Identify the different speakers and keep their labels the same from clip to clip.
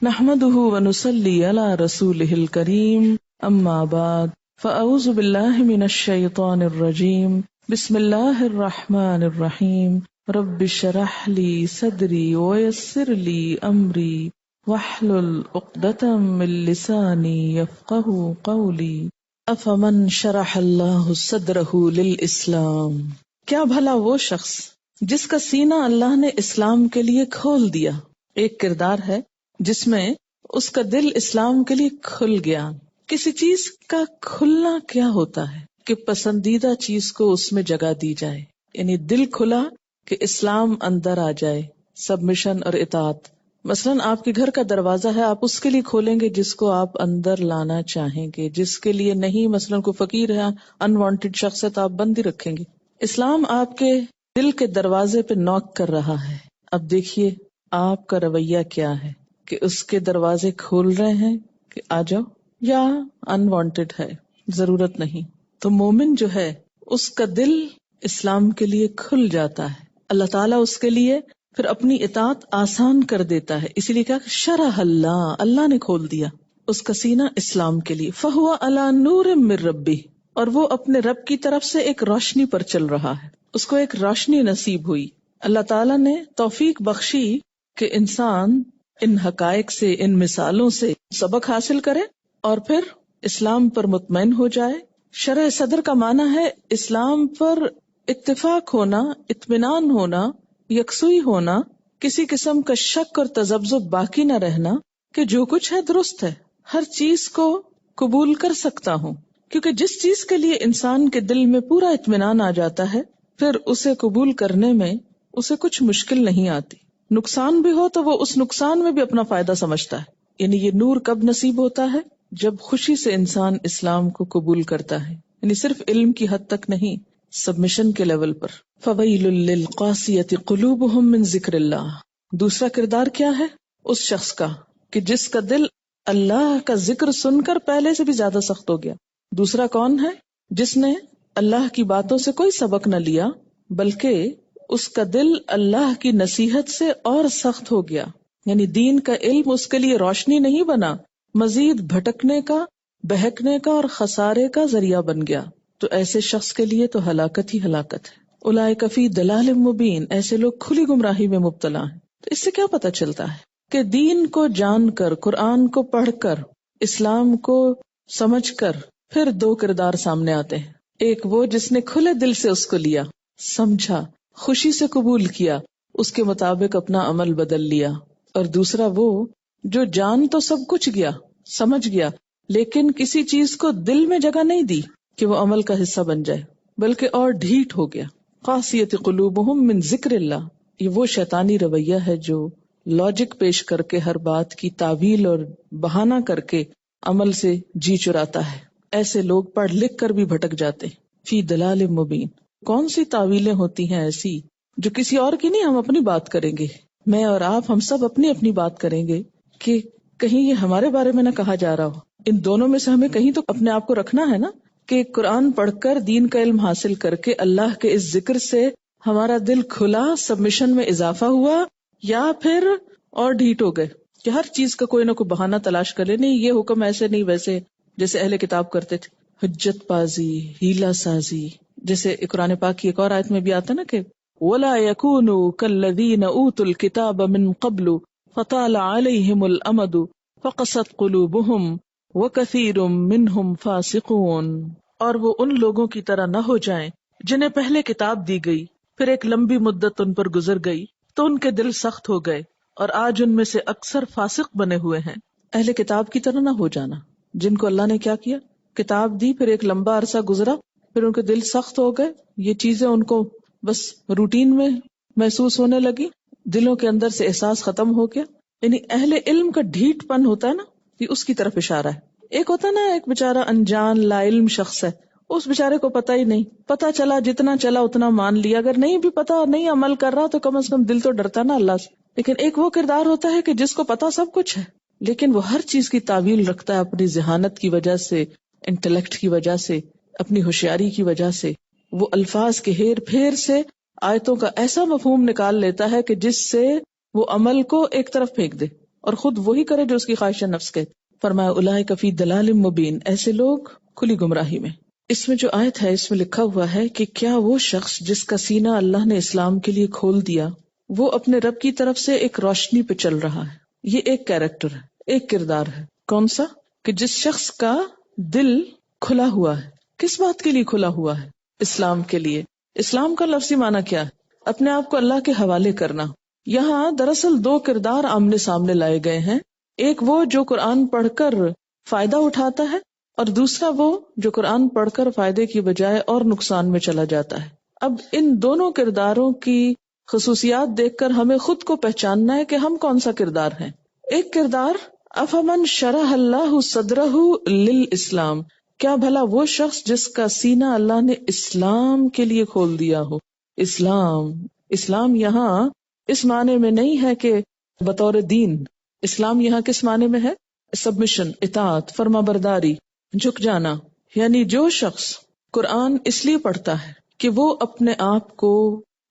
Speaker 1: نحمده ونصلي على رسوله الكريم اما بعد فاعوذ بالله من الشيطان الرجيم بسم الله الرحمن الرحيم رب اشرح لي صدري ويسر لي امري واحلل عقدة من لساني يفقهوا قولي افمن شرح الله صدره للاسلام، کیا بھلا وہ شخص جس کا سینہ اللہ نے اسلام کے لیے کھول دیا۔ ایک کردار ہے جس میں اس کا دل اسلام کے لیے کھل گیا۔ کسی چیز کا کھلنا کیا ہوتا ہے کہ پسندیدہ چیز کو اس میں جگہ دی جائے، یعنی دل کھلا کہ اسلام اندر آ جائے، سبمیشن اور اطاعت۔ مثلاً آپ کے گھر کا دروازہ ہے، آپ اس کے لیے کھولیں گے جس کو آپ اندر لانا چاہیں گے، جس کے لیے نہیں، مثلاً کوئی فقیر ہے، انوانٹڈ شخص ہے تو آپ بند ہی رکھیں گے۔ اسلام آپ کے دل کے دروازے پہ نوک کر رہا ہے۔ اب دیکھیے آپ کا رویہ کیا ہے، کہ اس کے دروازے کھول رہے ہیں کہ آ جاؤ، یا انوانٹڈ ہے، ضرورت نہیں۔ تو مومن جو ہے اس کا دل اسلام کے لیے کھل جاتا ہے، اللہ تعالیٰ اس کے لیے پھر اپنی اطاعت آسان کر دیتا ہے۔ اسی لیے کہا کہ شرح اللہ نے کھول دیا اس کا سینہ اسلام کے لیے۔ فہو علی نور من ربہ، اور وہ اپنے رب کی طرف سے ایک روشنی پر چل رہا ہے، اس کو ایک روشنی نصیب ہوئی۔ اللہ تعالیٰ نے توفیق بخشی کہ انسان ان حقائق سے، ان مثالوں سے سبق حاصل کرے اور پھر اسلام پر مطمئن ہو جائے۔ شرح صدر کا معنی ہے اسلام پر اتفاق ہونا، اطمینان ہونا، یکسوئی ہونا، کسی قسم کا شک اور تذبذب باقی نہ رہنا کہ جو کچھ ہے درست ہے، ہر چیز کو قبول کر سکتا ہوں۔ کیونکہ جس چیز کے لیے انسان کے دل میں پورا اطمینان آ جاتا ہے، پھر اسے قبول کرنے میں اسے کچھ مشکل نہیں آتی۔ نقصان بھی ہو تو وہ اس نقصان میں بھی اپنا فائدہ سمجھتا ہے۔ یعنی یہ نور کب نصیب ہوتا ہے؟ جب خوشی سے انسان اسلام کو قبول کرتا ہے، یعنی صرف علم کی حد تک نہیں، سبمیشن کے لیول پر۔ فَوَيْلٌ لِّلْقَاسِيَةِ قُلُوبُهُم مِّن ذِكْرِ اللَّهِ۔ دوسرا کردار کیا ہے اس شخص کا کہ جس کا دل اللہ کا ذکر سن کر پہلے سے بھی زیادہ سخت ہو گیا۔ دوسرا کون ہے؟ جس نے اللہ کی باتوں سے کوئی سبق نہ لیا، بلکہ اس کا دل اللہ کی نصیحت سے اور سخت ہو گیا، یعنی دین کا علم اس کے لیے روشنی نہیں بنا، مزید بھٹکنے کا، بہکنے کا اور خسارے کا ذریعہ بن گیا۔ تو ایسے شخص کے لیے تو ہلاکت ہی ہلاکت ہے۔ اولئک فی ضلال مبین، ایسے لوگ کھلی گمراہی میں مبتلا ہیں۔ تو اس سے کیا پتہ چلتا ہے کہ دین کو جان کر، قرآن کو پڑھ کر، اسلام کو سمجھ کر پھر دو کردار سامنے آتے ہیں۔ ایک وہ جس نے کھلے دل سے اس کو لیا، سمجھا، خوشی سے قبول کیا، اس کے مطابق اپنا عمل بدل لیا، اور دوسرا وہ جو جان تو سب کچھ گیا، سمجھ گیا، لیکن کسی چیز کو دل میں جگہ نہیں دی کہ وہ عمل کا حصہ بن جائے، بلکہ اور ڈھیٹ ہو گیا۔ قاسیۃ قلوبہم من ذکر اللہ، یہ وہ شیطانی رویہ ہے جو لاجک پیش کر کے ہر بات کی تعویل اور بہانہ کر کے عمل سے جی چراتا ہے۔ ایسے لوگ پڑھ لکھ کر بھی بھٹک جاتے ہیں۔ فی ضلال مبین، کون سی تعویلیں ہوتی ہیں ایسی جو کسی اور کی نہیں، ہم اپنی بات کریں گے، میں اور آپ، ہم سب اپنی اپنی بات کریں گے کہ کہیں یہ ہمارے بارے میں نہ کہا جا رہا ہو۔ ان دونوں میں سے ہمیں کہیں تو اپنے آپ کو رکھنا ہے نا، کہ قرآن پڑھ کر، دین کا علم حاصل کر کے اللہ کے اس ذکر سے ہمارا دل کھلا، سبمیشن میں اضافہ ہوا، یا پھر اور ڈھیٹ ہو گئے کہ ہر چیز کا کوئی نہ کوئی بہانہ تلاش کرے، نہیں یہ حکم ایسے نہیں ویسے، جیسے اہل کتاب کرتے تھے، حجت بازی، ہیلا سازی۔ جیسے قرآن پاک کی ایک اور آیت میں بھی آتا نا کہ وَلَا يَكُونُوا كَالَّذِينَ أُوتُوا الْكِتَابَ مِن قَبْلُ فَطَالَ عَلَيْهِمُ الْأَمَدُ فَقَسَتْ قُلُوبُهُمْ وَكَثِيرٌ مِّنْهُمْ فَاسِقُونَ، اور وہ ان لوگوں کی طرح نہ ہو جائیں جنہیں پہلے کتاب دی گئی، پھر ایک لمبی مدت ان پر گزر گئی تو ان کے دل سخت ہو گئے، اور آج ان میں سے اکثر فاسق بنے ہوئے ہیں۔ اہل کتاب کی طرح نہ ہو جانا، جن کو اللہ نے کیا کیا، کتاب دی، پھر ایک لمبا عرصہ گزرا، پھر ان کے دل سخت ہو گئے، یہ چیزیں ان کو بس روٹین میں محسوس ہونے لگی، دلوں کے اندر سے احساس ختم ہو گیا۔ یعنی اہل علم کا ڈھیٹ پن ہوتا ہے نا، یہ اس کی طرف اشارہ ہے۔ ایک ہوتا ہے نا، ایک بیچارہ انجان لا علم شخص ہے، اس بیچارے کو پتہ ہی نہیں، پتہ چلا جتنا چلا اتنا مان لیا، اگر نہیں بھی پتہ، نہیں عمل کر رہا تو کم از کم دل تو ڈرتا نا اللہ سے۔ لیکن ایک وہ کردار ہوتا ہے کہ جس کو پتہ سب کچھ ہے، لیکن وہ ہر چیز کی تعویل رکھتا ہے اپنی ذہانت کی وجہ سے، انٹلیکٹ کی وجہ سے، اپنی ہوشیاری کی وجہ سے۔ وہ الفاظ کے ہیر پھیر سے آیتوں کا ایسا مفہوم نکال لیتا ہے کہ جس سے وہ عمل کو ایک طرف پھینک دے اور خود وہی کرے جو اس کی خواہش نفس کہے. فرمایا اولئک فی ضلال مبین، ایسے لوگ کھلی گمراہی میں. اس میں جو آیت ہے اس میں لکھا ہوا ہے کہ کیا وہ شخص جس کا سینہ اللہ نے اسلام کے لیے کھول دیا وہ اپنے رب کی طرف سے ایک روشنی پہ چل رہا ہے. یہ ایک کیریکٹر ہے، ایک کردار ہے. کون سا؟ کہ جس شخص کا دل کھلا ہوا ہے. کس بات کے لیے کھلا ہوا ہے؟ اسلام کے لیے. اسلام کا لفظی معنی کیا ہے؟ اپنے آپ کو اللہ کے حوالے کرنا. یہاں دراصل دو کردار آمنے سامنے لائے گئے ہیں. ایک وہ جو قرآن پڑھ کر فائدہ اٹھاتا ہے، اور دوسرا وہ جو قرآن پڑھ کر فائدے کی بجائے اور نقصان میں چلا جاتا ہے. اب ان دونوں کرداروں کی خصوصیات دیکھ کر ہمیں خود کو پہچاننا ہے کہ ہم کون سا کردار ہیں. ایک کردار افمن شرح اللہ صدرہ للاسلام، کیا بھلا وہ شخص جس کا سینہ اللہ نے اسلام کے لیے کھول دیا ہو. اسلام یہاں اس معنی میں نہیں ہے کہ بطور دین. اسلام یہاں کس معنی میں ہے؟ سبمیشن، اطاعت، فرما برداری، جھک جانا. یعنی جو شخص قرآن اس لیے پڑھتا ہے کہ وہ اپنے آپ کو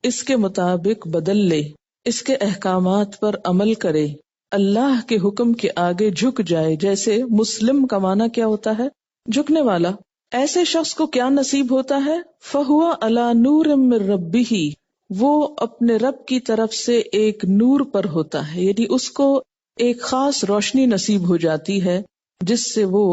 Speaker 1: اس کے مطابق بدل لے، اس کے احکامات پر عمل کرے، اللہ کے حکم کے آگے جھک جائے. جیسے مسلم کا معنی کیا ہوتا ہے؟ جھکنے والا. ایسے شخص کو کیا نصیب ہوتا ہے؟ فَهُوَ عَلَى نُورٍ مِّن رَبِّهِ، وہ اپنے رب کی طرف سے ایک نور پر ہوتا ہے. یعنی اس کو ایک خاص روشنی نصیب ہو جاتی ہے جس سے وہ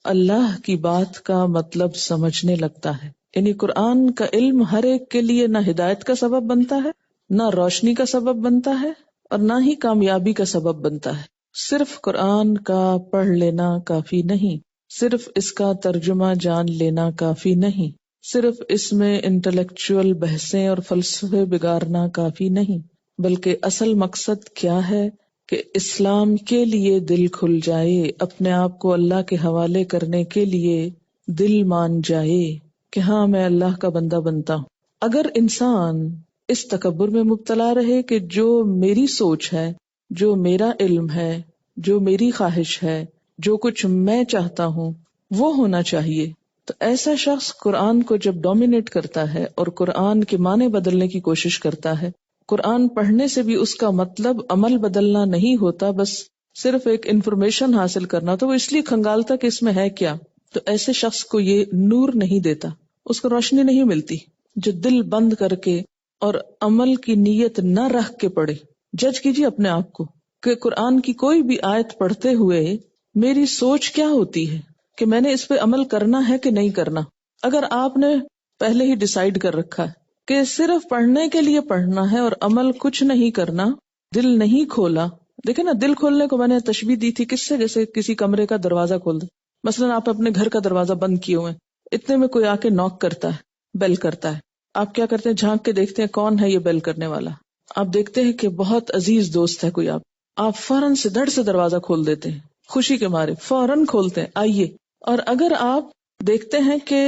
Speaker 1: اللہ کی بات کا مطلب سمجھنے لگتا ہے. یعنی قرآن کا علم ہر ایک کے لیے نہ ہدایت کا سبب بنتا ہے، نہ روشنی کا سبب بنتا ہے، اور نہ ہی کامیابی کا سبب بنتا ہے. صرف قرآن کا پڑھ لینا کافی نہیں، صرف اس کا ترجمہ جان لینا کافی نہیں، صرف اس میں انٹلیکچوئل بحثیں اور فلسفے بگارنا کافی نہیں، بلکہ اصل مقصد کیا ہے کہ اسلام کے لیے دل کھل جائے، اپنے آپ کو اللہ کے حوالے کرنے کے لیے دل مان جائے کہ ہاں میں اللہ کا بندہ بنتا ہوں. اگر انسان اس تکبر میں مبتلا رہے کہ جو میری سوچ ہے، جو میرا علم ہے، جو میری خواہش ہے، جو کچھ میں چاہتا ہوں وہ ہونا چاہیے، تو ایسا شخص قرآن کو جب ڈومینیٹ کرتا ہے اور قرآن کے معنی بدلنے کی کوشش کرتا ہے، قرآن پڑھنے سے بھی اس کا مطلب عمل بدلنا نہیں ہوتا، بس صرف ایک انفارمیشن حاصل کرنا، تو وہ اس لیے کھنگالتا کہ اس میں ہے کیا. تو ایسے شخص کو یہ نور نہیں دیتا، اس کو روشنی نہیں ملتی. جو دل بند کر کے اور عمل کی نیت نہ رکھ کے پڑھے. جج کیجیے اپنے آپ کو کہ قرآن کی کوئی بھی آیت پڑھتے ہوئے میری سوچ کیا ہوتی ہے کہ میں نے اس پہ عمل کرنا ہے کہ نہیں کرنا. اگر آپ نے پہلے ہی ڈیسائیڈ کر رکھا ہے کہ صرف پڑھنے کے لیے پڑھنا ہے اور عمل کچھ نہیں کرنا، دل نہیں کھولا. دیکھیں نا، دل کھولنے کو میں نے تشبیہ دی تھی کس سے؟ جیسے کسی کمرے کا دروازہ کھول دے. مثلا آپ اپنے گھر کا دروازہ بند کیے ہوئے، اتنے میں کوئی آ کے نوک کرتا ہے، بیل کرتا ہے. آپ کیا کرتے ہیں؟ جھانک کے دیکھتے ہیں کون ہے یہ بیل کرنے والا. آپ دیکھتے ہیں کہ بہت عزیز دوست ہے کوئی، آپ فوراً سے دھڑ سے دروازہ کھول دیتے ہیں، خوشی کے مارے فوراً کھولتے ہیں، آئیے. اور اگر آپ دیکھتے ہیں کہ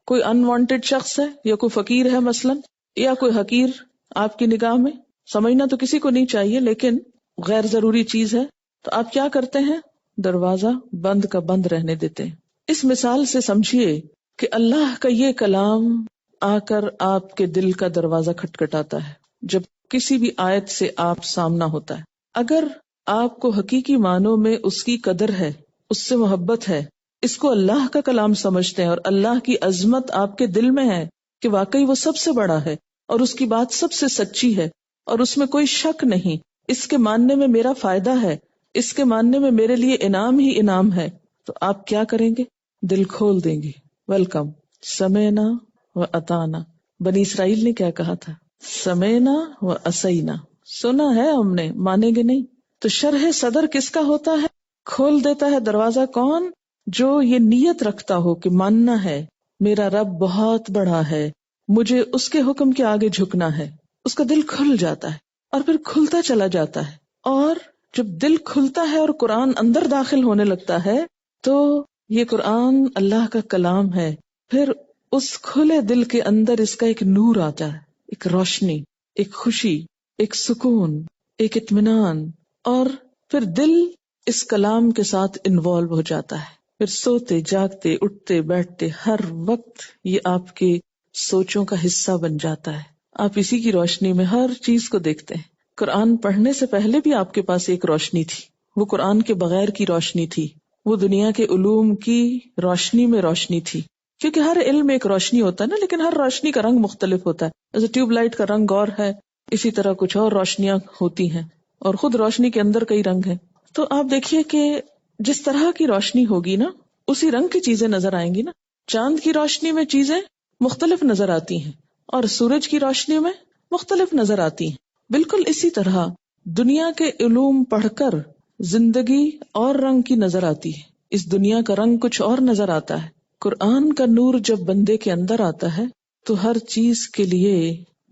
Speaker 1: کوئی انوانٹیڈ شخص ہے یا کوئی فقیر ہے مثلا، یا کوئی حقیر آپ کی نگاہ میں، سمجھنا تو کسی کو نہیں چاہیے لیکن غیر ضروری چیز ہے، تو آپ کیا کرتے ہیں؟ دروازہ بند کا بند رہنے دیتے ہیں. اس مثال سے سمجھیے کہ اللہ کا یہ کلام آ کر آپ کے دل کا دروازہ کھٹکھٹاتا ہے جب کسی بھی آیت سے آپ سامنا ہوتا ہے. اگر آپ کو حقیقی معنوں میں اس کی قدر ہے، اس سے محبت ہے، اس کو اللہ کا کلام سمجھتے ہیں اور اللہ کی عظمت آپ کے دل میں ہے کہ واقعی وہ سب سے بڑا ہے اور اس کی بات سب سے سچی ہے اور اس میں کوئی شک نہیں، اس کے ماننے میں میرا فائدہ ہے، اس کے ماننے میں میرے لیے انعام ہی انعام ہے، تو آپ کیا کریں گے؟ دل کھول دیں گے. ویلکم، سمعنا و اطعنا. بنی اسرائیل نے کیا کہا تھا؟ سمعنا و عصینا. سنا ہے ہم نے، مانیں گے نہیں. تو شرح صدر کس کا ہوتا ہے؟ کھول دیتا ہے دروازہ کون؟ جو یہ نیت رکھتا ہو کہ ماننا ہے، میرا رب بہت بڑا ہے، مجھے اس کے حکم کے آگے جھکنا ہے. اس کا دل کھل جاتا ہے اور پھر کھلتا چلا جاتا ہے. اور جب دل کھلتا ہے اور قرآن اندر داخل ہونے لگتا ہے تو یہ قرآن اللہ کا کلام ہے. پھر اس کھلے دل کے اندر اس کا ایک نور آتا ہے، ایک روشنی، ایک خوشی، ایک سکون، ایک اطمینان، اور پھر دل اس کلام کے ساتھ انوالو ہو جاتا ہے. پھر سوتے جاگتے اٹھتے بیٹھتے ہر وقت یہ آپ کے سوچوں کا حصہ بن جاتا ہے. آپ اسی کی روشنی میں ہر چیز کو دیکھتے ہیں. قرآن پڑھنے سے پہلے بھی آپ کے پاس ایک روشنی تھی، وہ قرآن کے بغیر کی روشنی تھی، وہ دنیا کے علوم کی روشنی میں روشنی تھی، کیونکہ ہر علم ایک روشنی ہوتا ہے نا، لیکن ہر روشنی کا رنگ مختلف ہوتا ہے. جیسے ٹیوب لائٹ کا رنگ اور ہے، اسی طرح کچھ اور روشنیاں ہوتی ہیں، اور خود روشنی کے اندر کئی رنگ ہیں. تو آپ دیکھیے کہ جس طرح کی روشنی ہوگی نا، اسی رنگ کی چیزیں نظر آئیں گی نا. چاند کی روشنی میں چیزیں مختلف نظر آتی ہیں اور سورج کی روشنی میں مختلف نظر آتی ہیں. بالکل اسی طرح دنیا کے علوم پڑھ کر زندگی اور رنگ کی نظر آتی ہے، اس دنیا کا رنگ کچھ اور نظر آتا ہے. قرآن کا نور جب بندے کے اندر آتا ہے تو ہر چیز کے لیے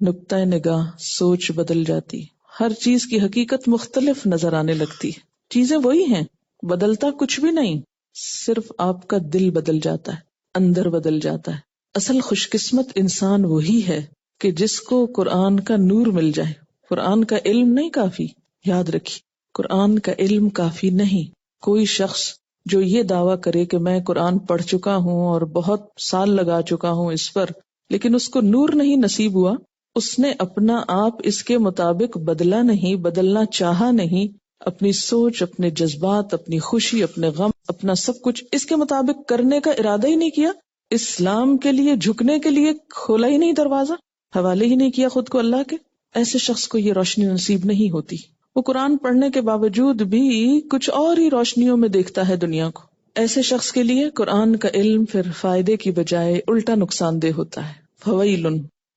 Speaker 1: نقطہ نگاہ، سوچ بدل جاتی ہے. ہر چیز کی حقیقت مختلف نظر آنے لگتی ہے. چیزیں وہی ہیں، بدلتا کچھ بھی نہیں، صرف آپ کا دل بدل جاتا ہے، اندر بدل جاتا ہے. اصل خوش قسمت انسان وہی ہے کہ جس کو قرآن کا نور مل جائے. قرآن کا علم نہیں کافی، یاد رکھیے، قرآن کا علم کافی نہیں. کوئی شخص جو یہ دعویٰ کرے کہ میں قرآن پڑھ چکا ہوں اور بہت سال لگا چکا ہوں اس پر، لیکن اس کو نور نہیں نصیب ہوا، اس نے اپنا آپ اس کے مطابق بدلا نہیں، بدلنا چاہا نہیں، اپنی سوچ، اپنے جذبات، اپنی خوشی، اپنے غم، اپنا سب کچھ اس کے مطابق کرنے کا ارادہ ہی نہیں کیا. اسلام کے لیے جھکنے کے لیے کھولا ہی نہیں دروازہ، حوالے ہی نہیں کیا خود کو اللہ کے. ایسے شخص کو یہ روشنی نصیب نہیں ہوتی. وہ قرآن پڑھنے کے باوجود بھی کچھ اور ہی روشنیوں میں دیکھتا ہے دنیا کو. ایسے شخص کے لیے قرآن کا علم پھر فائدے کی بجائے الٹا نقصان دہ ہوتا ہے. فویل،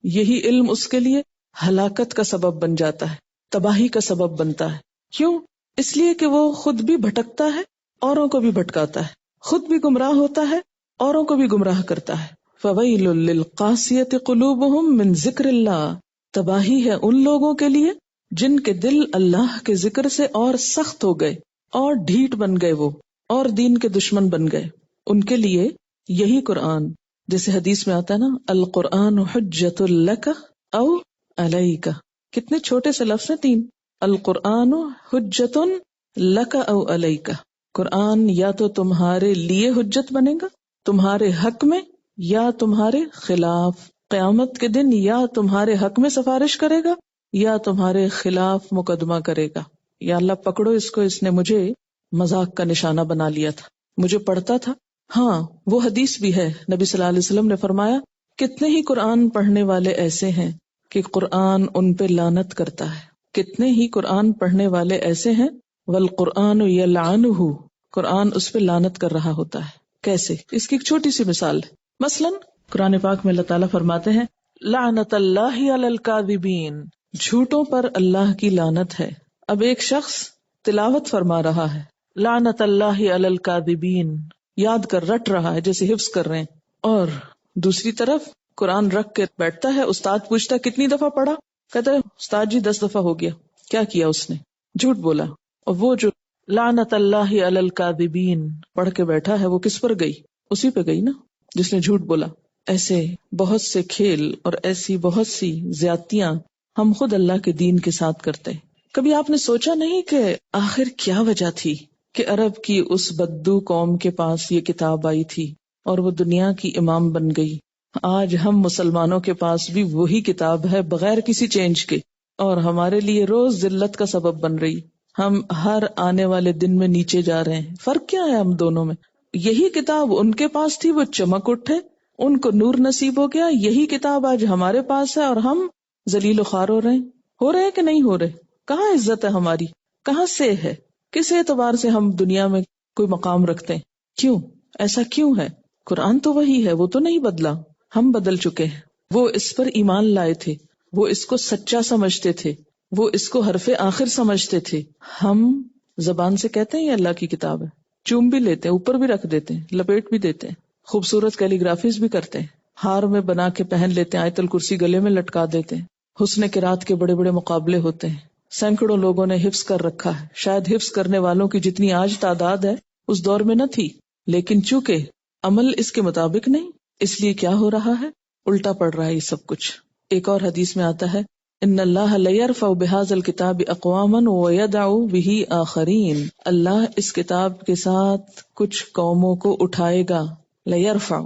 Speaker 1: یہی علم اس کے لیے ہلاکت کا سبب بن جاتا ہے، تباہی کا سبب بنتا ہے. کیوں؟ اس لیے کہ وہ خود بھی بھٹکتا ہے، اوروں کو بھی بھٹکاتا ہے، خود بھی گمراہ ہوتا ہے، اوروں کو بھی گمراہ کرتا ہے. فویل للقاسیۃ قلوبہم من ذکر اللہ، تباہی ہے ان لوگوں کے لیے جن کے دل اللہ کے ذکر سے اور سخت ہو گئے اور ڈھیٹ بن گئے، وہ اور دین کے دشمن بن گئے. ان کے لیے یہی قرآن، جیسے حدیث میں آتا ہے نا، القرآن حجۃ لک او علیک. کتنے چھوٹے سے لفظ ہیں، 3. القرآن حجۃ لک او علیک. قرآن یا تو تمہارے لیے حجت بنے گا، تمہارے حق میں، یا تمہارے خلاف. قیامت کے دن یا تمہارے حق میں سفارش کرے گا یا تمہارے خلاف مقدمہ کرے گا. یا اللہ پکڑو اس کو، اس نے مجھے مذاق کا نشانہ بنا لیا تھا، مجھے پڑھتا تھا. ہاں، وہ حدیث بھی ہے، نبی صلی اللہ علیہ وسلم نے فرمایا کتنے ہی قرآن پڑھنے والے ایسے ہیں کہ قرآن ان پہ لعنت کرتا ہے. کتنے ہی قرآن پڑھنے والے ایسے ہیں والقرآن یلعنہ، قرآن اس پہ لعنت کر رہا ہوتا ہے. کیسے؟ اس کی ایک چھوٹی سی مثال ہے. مثلاً قرآن پاک میں اللہ تعالیٰ فرماتے ہیں لعنت اللہ علی الکاذبین، جھوٹوں پر اللہ کی لعنت ہے. اب ایک شخص تلاوت فرما رہا ہے، لعنت اللہ علی الکاذبین، یاد کر، رٹ رہا ہے جیسے حفظ کر رہے ہیں، اور دوسری طرف قرآن رکھ کے بیٹھتا ہے. استاد پوچھتا کتنی دفعہ پڑھا؟ کہتا ہے استاد جی 10 دفعہ ہو گیا. کیا کیا اس نے؟ جھوٹ بولا. اور وہ جو لعنت اللہ علی الکاذبین پڑھ کے بیٹھا ہے وہ کس پر گئی؟ اسی پہ گئی نا جس نے جھوٹ بولا. ایسے بہت سے کھیل اور ایسی بہت سی زیادتیاں ہم خود اللہ کے دین کے ساتھ کرتے. کبھی آپ نے سوچا نہیں کہ آخر کیا وجہ تھی کہ عرب کی اس بددو قوم کے پاس یہ کتاب آئی تھی اور وہ دنیا کی امام بن گئی؟ آج ہم مسلمانوں کے پاس بھی وہی کتاب ہے بغیر کسی چینج کے، اور ہمارے لیے روز ذلت کا سبب بن رہی. ہم ہر آنے والے دن میں نیچے جا رہے ہیں. فرق کیا ہے ہم دونوں میں؟ یہی کتاب ان کے پاس تھی، وہ چمک اٹھے، ان کو نور نصیب ہو گیا. یہی کتاب آج ہمارے پاس ہے اور ہم ذلیل و خوار ہو رہے ہیں کہ نہیں ہو رہے؟ کہاں عزت ہے ہماری؟ کہاں سے ہے؟ کس اعتبار سے ہم دنیا میں کوئی مقام رکھتے ہیں؟ کیوں ایسا کیوں ہے؟ قرآن تو وہی ہے، وہ تو نہیں بدلا، ہم بدل چکے ہیں. وہ اس پر ایمان لائے تھے، وہ اس کو سچا سمجھتے تھے، وہ اس کو حرف آخر سمجھتے تھے. ہم زبان سے کہتے ہیں یہ اللہ کی کتاب ہے، چوم بھی لیتے ہیں، اوپر بھی رکھ دیتے ہیں، لپیٹ بھی دیتے ہیں، خوبصورت کیلیگرافیز بھی کرتے ہیں، ہار میں بنا کے پہن لیتے ہیں، آیت الکرسی گلے میں لٹکا دیتے ہیں. حسن قرات کے بڑے بڑے مقابلے ہوتے ہیں، سینکڑوں لوگوں نے حفظ کر رکھا ہے. شاید حفظ کرنے والوں کی جتنی آج تعداد ہے اس دور میں نہ تھی، لیکن چونکہ عمل اس کے مطابق نہیں، اس لیے کیا ہو رہا ہے؟ الٹا پڑ رہا ہے یہ سب کچھ. ایک اور حدیث میں آتا ہے ان اللہ لیرفع بہذا الکتاب اقواما ویدع بہ آخرین، اللہ اس کتاب کے ساتھ کچھ قوموں کو اٹھائے گا، لیرفع،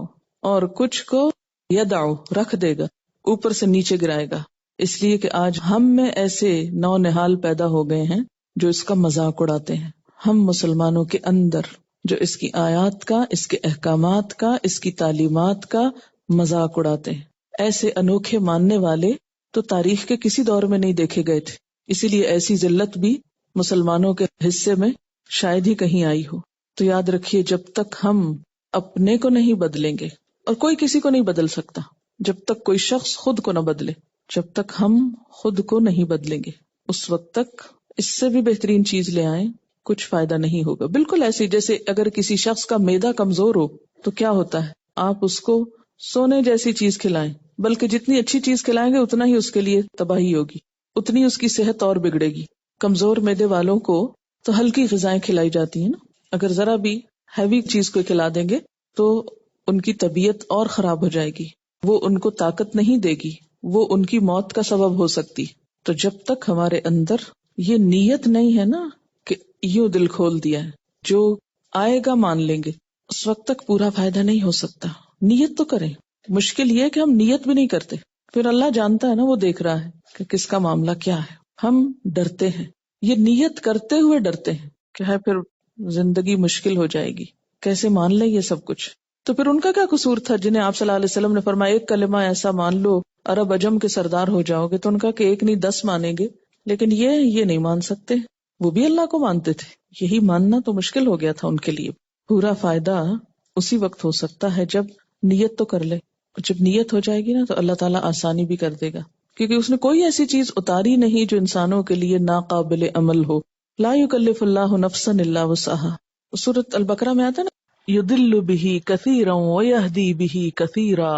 Speaker 1: اور کچھ کو یدع رکھ دے گا، اوپر سے نیچے گرائے گا. اس لیے کہ آج ہم میں ایسے نو نہال پیدا ہو گئے ہیں جو اس کا مذاق اڑاتے ہیں. ہم مسلمانوں کے اندر جو اس کی آیات کا، اس کے احکامات کا، اس کی تعلیمات کا مذاق اڑاتے ہیں. ایسے انوکھے ماننے والے تو تاریخ کے کسی دور میں نہیں دیکھے گئے تھے، اسی لیے ایسی ذلت بھی مسلمانوں کے حصے میں شاید ہی کہیں آئی ہو. تو یاد رکھیے، جب تک ہم اپنے کو نہیں بدلیں گے، اور کوئی کسی کو نہیں بدل سکتا جب تک کوئی شخص خود کو نہ بدلے، جب تک ہم خود کو نہیں بدلیں گے اس وقت تک اس سے بھی بہترین چیز لے آئیں کچھ فائدہ نہیں ہوگا. بالکل ایسی جیسے اگر کسی شخص کا معدہ کمزور ہو تو کیا ہوتا ہے، آپ اس کو سونے جیسی چیز کھلائیں، بلکہ جتنی اچھی چیز کھلائیں گے اتنا ہی اس کے لیے تباہی ہوگی، اتنی اس کی صحت اور بگڑے گی. کمزور معدے والوں کو تو ہلکی غذائیں کھلائی جاتی ہیں نا، اگر ذرا بھی ہیوی چیز کو کھلا دیں گے تو ان کی طبیعت اور خراب ہو جائے گی، وہ ان کو طاقت نہیں دے گی، وہ ان کی موت کا سبب ہو سکتی. تو جب تک ہمارے اندر یہ نیت نہیں ہے نا کہ یوں دل کھول دیا ہے، جو آئے گا مان لیں گے، اس وقت تک پورا فائدہ نہیں ہو سکتا. نیت تو کریں، مشکل یہ ہے کہ ہم نیت بھی نہیں کرتے، پھر اللہ جانتا ہے نا، وہ دیکھ رہا ہے کہ کس کا معاملہ کیا ہے. ہم ڈرتے ہیں، یہ نیت کرتے ہوئے ڈرتے ہیں کہ ہے پھر زندگی مشکل ہو جائے گی، کیسے مان لیں یہ سب کچھ. تو پھر ان کا کیا قصور تھا جنہیں آپ صلی اللہ علیہ وسلم نے فرمایا ایک کلمہ ایسا مان لو عرب عجم کے سردار ہو جاؤ گے، تو ان کا کہ ایک نہیں 10 مانیں گے، لیکن یہ نہیں مان سکتے. وہ بھی اللہ کو مانتے تھے، یہی ماننا تو مشکل ہو گیا تھا ان کے لیے. پورا فائدہ اسی وقت ہو سکتا ہے جب نیت تو کر لے، جب نیت ہو جائے گی نا تو اللہ تعالیٰ آسانی بھی کر دے گا، کیونکہ اس نے کوئی ایسی چیز اتاری نہیں جو انسانوں کے لیے ناقابل عمل ہو. لا یکلف اللہ نفسا الا وسعها، سورۃ البقرہ میں آتا ہے نا، یضل بہ کثیرا ویہدی بہ کثیرا.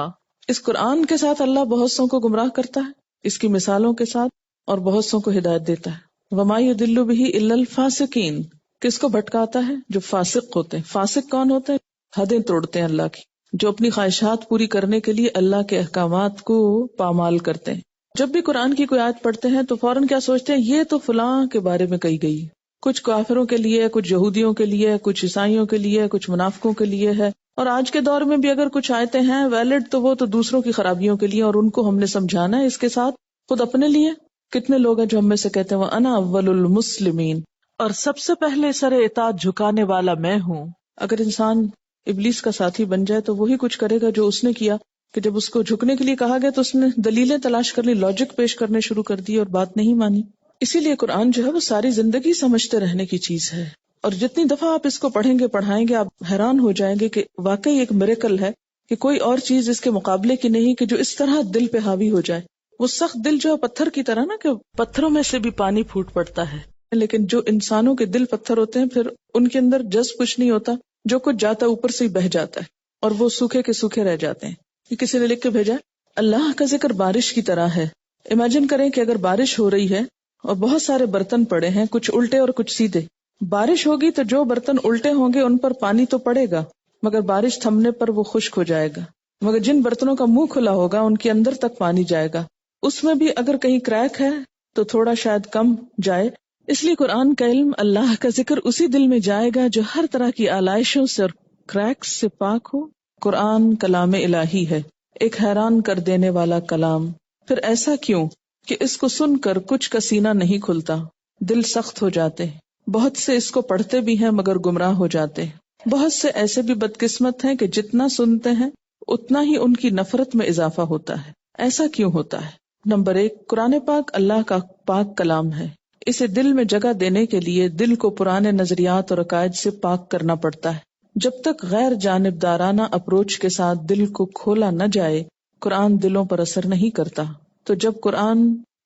Speaker 1: اس قرآن کے ساتھ اللہ بہت سوں کو گمراہ کرتا ہے، اس کی مثالوں کے ساتھ، اور بہت سوں کو ہدایت دیتا ہے. وما یضل بہ الا الفاسقین، کس کو بھٹکاتا ہے؟ جو فاسق ہوتے ہیں. فاسق کون ہوتے ہیں؟ حدیں توڑتے ہیں اللہ کی، جو اپنی خواہشات پوری کرنے کے لیے اللہ کے احکامات کو پامال کرتے ہیں. جب بھی قرآن کی کوئی آیت پڑھتے ہیں تو فوراً کیا سوچتے ہیں، یہ تو فلاں کے بارے میں کہی گئی، کچھ کافروں کے لیے، کچھ یہودیوں کے لیے، کچھ عیسائیوں کے لیے، کچھ منافقوں کے لیے ہے. اور آج کے دور میں بھی اگر کچھ آیتیں ہیں ویلڈ تو وہ تو دوسروں کی خرابیوں کے لیے، اور ان کو ہم نے سمجھانا ہے. اس کے ساتھ خود اپنے لیے کتنے لوگ ہیں جو ہم میں سے کہتے ہیں وہ انا اول المسلمین، اور سب سے پہلے سر اطاعت جھکانے والا میں ہوں. اگر انسان ابلیس کا ساتھی بن جائے تو وہی کچھ کرے گا جو اس نے کیا، کہ جب اس کو جھکنے کے لیے کہا گیا تو اس نے دلیلیں تلاش کر لی، لاجک پیش کرنے شروع کر دی اور بات نہیں مانی. اسی لیے قرآن جو ہے وہ ساری زندگی سمجھتے رہنے کی چیز ہے، اور جتنی دفعہ آپ اس کو پڑھیں گے پڑھائیں گے آپ حیران ہو جائیں گے کہ واقعی ایک میریکل ہے کہ کوئی اور چیز اس کے مقابلے کی نہیں کہ جو اس طرح دل پہ حاوی ہو جائے. وہ سخت دل جو ہے پتھر کی طرح نا، کہ پتھروں میں سے بھی پانی پھوٹ پڑتا ہے، لیکن جو انسانوں کے دل پتھر ہوتے ہیں پھر ان کے اندر جذب کچھ نہیں ہوتا، جو کچھ جاتا اوپر سے ہی بہہ جاتا ہے اور وہ سوکھے کے سوکھے رہ جاتے ہیں. یہ کسی نے لکھ کے بھیجا، اللہ کا ذکر بارش کی طرح ہے. امیجن کریں کہ اگر بارش ہو رہی ہے اور بہت سارے برتن پڑے ہیں، کچھ الٹے اور کچھ سیدھے. بارش ہوگی تو جو برتن الٹے ہوں گے ان پر پانی تو پڑے گا، مگر بارش تھمنے پر وہ خشک ہو جائے گا. مگر جن برتنوں کا منہ کھلا ہوگا ان کے اندر تک پانی جائے گا. اس میں بھی اگر کہیں کریک ہے تو تھوڑا شاید کم جائے. اس لیے قرآن کا علم، اللہ کا ذکر اسی دل میں جائے گا جو ہر طرح کی آلائشوں سے اور کریکس سے پاک ہو. قرآن کلام الہی ہے، ایک حیران کر دینے والا کلام. پھر ایسا کیوں کہ اس کو سن کر کچھ کا سینہ نہیں کھلتا، دل سخت ہو جاتے ہیں. بہت سے اس کو پڑھتے بھی ہیں مگر گمراہ ہو جاتے ہیں. بہت سے ایسے بھی بدقسمت ہیں کہ جتنا سنتے ہیں اتنا ہی ان کی نفرت میں اضافہ ہوتا ہے. ایسا کیوں ہوتا ہے؟ نمبر 1، قرآن پاک اللہ کا پاک کلام ہے. اسے دل میں جگہ دینے کے لیے دل کو پرانے نظریات اور عقائد سے پاک کرنا پڑتا ہے. جب تک غیر جانبدارانہ اپروچ کے ساتھ دل کو کھولا نہ جائے قرآن دلوں پر اثر نہیں کرتا. تو جب قرآن